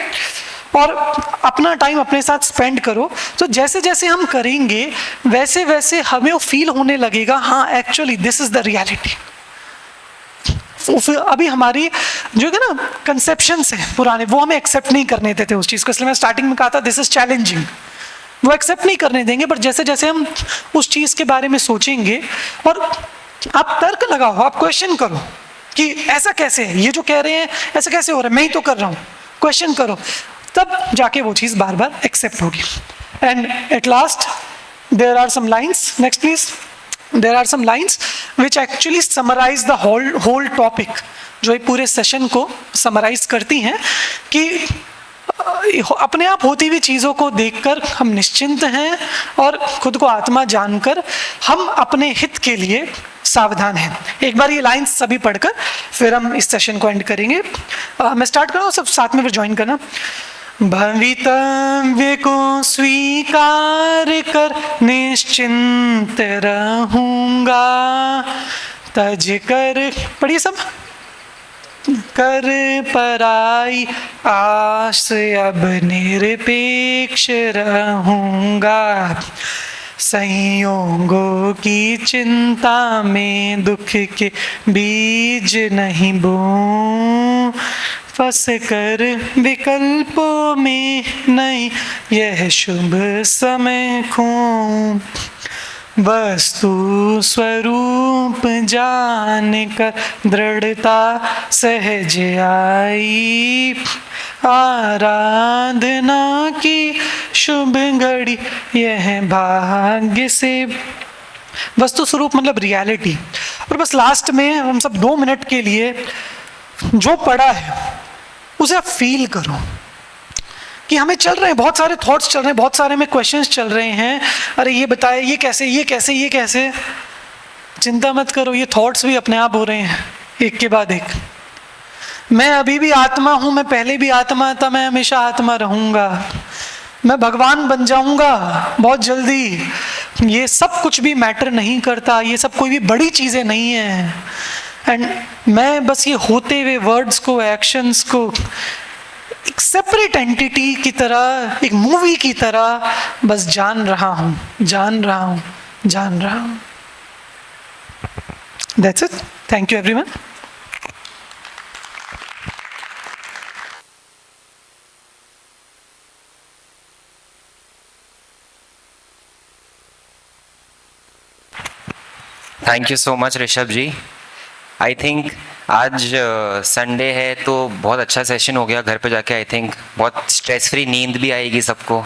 और अपना टाइम अपने साथ स्पेंड करो। तो जैसे जैसे हम करेंगे वैसे वैसे हमें वो फील होने लगेगा, हाँ actually this is the reality. अभी हमारी जो है ना कंसेप्शंस हैं पुराने, वो हमें एक्सेप्ट नहीं करने देते उस चीज़ को, इसलिए मैं स्टार्टिंग में कहा था दिस इज चैलेंजिंग, वो एक्सेप्ट नहीं करने देंगे। बट जैसे जैसे हम उस चीज़ के बारे में सोचेंगे, और आप तर्क लगाओ, आप क्वेश्चन करो कि ऐसा कैसे है, ये जो कह रहे हैं ऐसा कैसे हो रहा है, मैं ही तो कर रहा हूँ, क्वेश्चन करो, तब जाके वो चीज़ बार बार एक्सेप्ट होगी। And at last there are some lines, next please. There are some lines which actually summarize the whole topic, जो ये पूरे सेशन को समराइज करती हैं कि अपने आप होती हुई चीज़ों को देखकर हम निश्चिंत हैं, और खुद को आत्मा जानकर हम अपने हित के लिए सावधान हैं। एक बार ये लाइन्स सभी पढ़कर फिर हम इस सेशन को एंड करेंगे। मैं स्टार्ट कर रहा हूँ, सब साथ में फिर ज्वाइन करना। भवितव्य को स्वीकार कर निश्चिंत रहूंगा, तज कर, पढ़िए सब, कर पराई आस अब निरपेक्ष रहूंगा, संयोगों की चिंता में दुख के बीज नहीं बोऊं, फंस कर विकल्पों में नहीं यह शुभ समय खूं, वस्तु स्वरूप जान कर दृढ़ता सहज आई, आराधना की शुभ घड़ी यह भाग्य से। वस्तु स्वरूप मतलब रियलिटी। और बस लास्ट में हम सब 2 मिनट के लिए जो पढ़ा है उसे आप फील करो कि हमें चल रहे हैं, बहुत सारे थॉट्स चल रहे हैं, बहुत सारे में क्वेश्चंस चल रहे हैं, अरे ये बताए, ये कैसे, ये कैसे, ये कैसे। चिंता मत करो, ये थॉट्स भी अपने आप हो रहे हैं एक के बाद एक। मैं अभी भी आत्मा हूँ, मैं पहले भी आत्मा था, मैं हमेशा आत्मा रहूँगा, मैं भगवान बन जाऊँगा बहुत जल्दी। ये सब कुछ भी मैटर नहीं करता, ये सब कोई भी बड़ी चीज़ें नहीं हैं। एंड मैं बस ये होते हुए वर्ड्स को, एक्शंस को एक सेपरेट एंटिटी की तरह, एक मूवी की तरह बस जान रहा हूँ, जान रहा हूँ, जान रहा हूँ। That's it. Thank you everyone. Thank you so much Rishabh ji. I think आज संडे है तो बहुत अच्छा सेशन हो गया। घर पे जाके आई थिंक बहुत स्ट्रेस फ्री नींद भी आएगी सबको,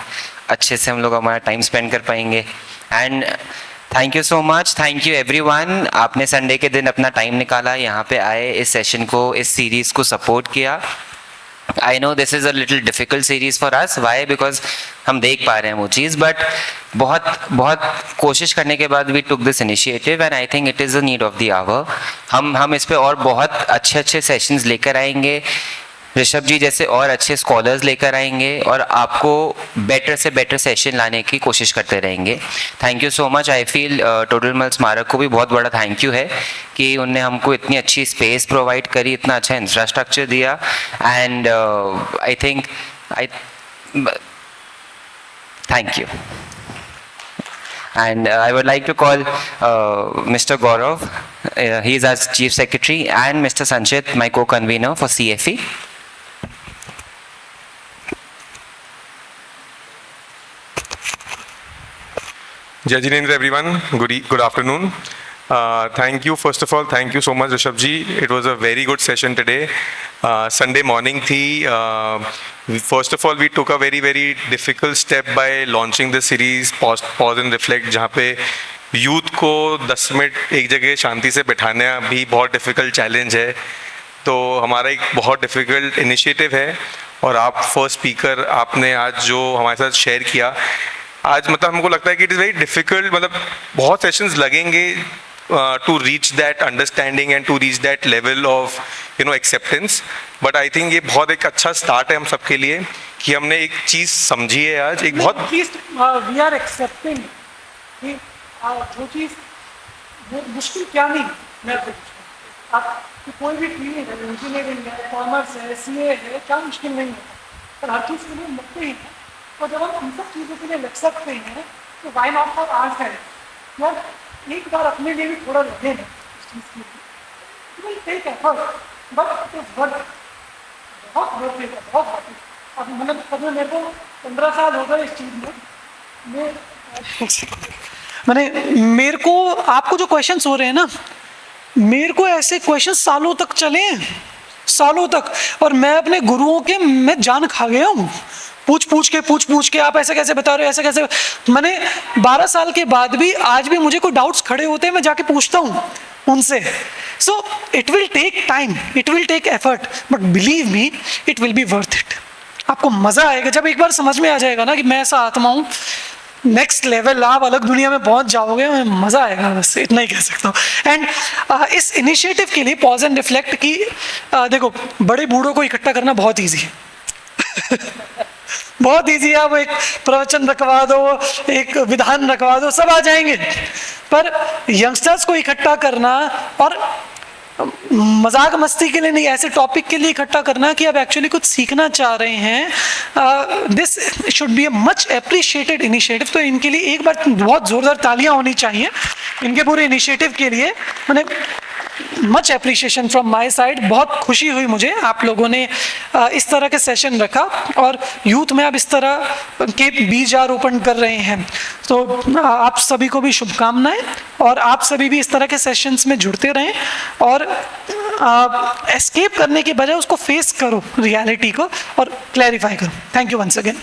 अच्छे से हम लोग हमारा टाइम स्पेंड कर पाएंगे। And thank you so much, thank you everyone. आपने संडे के दिन अपना टाइम निकाला, यहाँ पे आए, इस सेशन को, इस सीरीज़ को सपोर्ट किया। I know this is a little difficult series for us, why, because हम देख पा रहे हैं वो चीज़, बट बहुत कोशिश करने के बाद we took this initiative and I think it is the need of the hour. हम इस पे और बहुत अच्छे सेशंस लेकर आएंगे, ऋषभ जी जैसे और अच्छे स्कॉलर्स लेकर आएंगे और आपको बेटर से बेटर सेशन लाने की कोशिश करते रहेंगे। Thank you so much. I feel Todarmal स्मारक को भी बहुत बड़ा थैंक यू है कि उनने हमको इतनी अच्छी स्पेस प्रोवाइड करी, इतना अच्छा इंफ्रास्ट्रक्चर दिया। And I think thank you. And I would like to call Mr. Gaurav, he is our Chief Secretary, and Mr. Sanchit, my co-convener for CFE. Jai Jinendra, everyone. Good afternoon. Thank you. First of all, thank you so much, Rishabh ji. It was a very good session today. Sunday morning thi. First of all, we took a very, very difficult step by launching the series Pause and Reflect, जहाँ पे यूथ को 10 मिनट एक जगह शांति से बैठाना भी बहुत डिफ़िकल्ट चैलेंज है. तो हमारा एक बहुत डिफ़िकल्ट इनिशिएटिव है और आप फर्स्ट स्पीकर आपने आज जो हमारे साथ शेयर किया, आज मतलब हमको लगता है कि इट इज़ वेरी डिफ़िकल्ट, मतलब बहुत सेशंस लगेंगे to reach that understanding and to reach that level of acceptance. But I think ये बहुत एक अच्छा स्टार्ट है हम सबके लिए कि हमने एक चीज़ समझी है आज. एक बहुत वी आर एक्सेप्टिंग कि वो चीज़ वो मुश्किल क्या नहीं. मैं आप कोई भी फील्ड है, इंजीनियरिंग है, कॉमर्स है, CA है, क्या मुश्किल नहीं है, पर हर चीज़ के लिए लगते हैं. और जब हम इन सब चीज़ों के लिए लग सकते हैं तो why not for our side यार एक बार अपने लिए भी थोड़ा लगे ना इस चीज़ के लिए. Take effort but it is worth, बहुत वर्थ है, बहुत वर्थ है. अब मतलब कभी मेरे को 15 साल हो गए इस चीज़ में. मैंने मेरे को आपको जो क्वेश्चंस हो रहे हैं ना, मेरे को ऐसे क्वेश्चंस सालों तक चले हैं, सालों तक. और मैं अपने गुरुओं के मैं जान खा गया हूँ. पूछ के आप ऐसे कैसे बता रहे हो, ऐसे कैसे. मैंने 12 साल के बाद भी आज भी मुझे कोई डाउट्स खड़े होते हैं, मैं जाके पूछता हूँ उनसे. So it will take time, it will take effort, but believe me it will be worth it. आपको मज़ा आएगा जब एक बार समझ में आ जाएगा ना कि मैं ऐसा आत्मा हूँ. नेक्स्ट लेवल, आप अलग दुनिया में पहुंच जाओगे, मज़ा आएगा. बस इतना ही कह सकता हूँ. एंड इस इनिशिएटिव के लिए पॉज एंड रिफ्लेक्ट की देखो, बड़े बूढ़ों को इकट्ठा करना बहुत ईजी है. बहुत ईजी है. आप एक प्रवचन रखवा दो, एक विधान रखवा दो, सब आ जाएंगे. पर यंगस्टर्स को इकट्ठा करना और मजाक मस्ती के लिए नहीं, ऐसे टॉपिक के लिए इकट्ठा करना कि आप एक्चुअली कुछ सीखना चाह रहे हैं, this should be a much appreciated initiative. तो इनके लिए एक बार बहुत ज़ोरदार तालियां होनी चाहिए इनके पूरे इनिशिएटिव के लिए. मैंने much appreciation from my side. बहुत खुशी हुई मुझे आप लोगों ने इस तरह के सेशन रखा और यूथ में आप इस तरह के बीज आरोपण कर रहे हैं. तो आप सभी को भी शुभकामनाएं और आप सभी भी इस तरह के सेशंस में जुड़ते रहें और एस्केप करने के बजाय उसको फेस करो, रियलिटी को, और क्लैरिफाई करो. Thank you once again.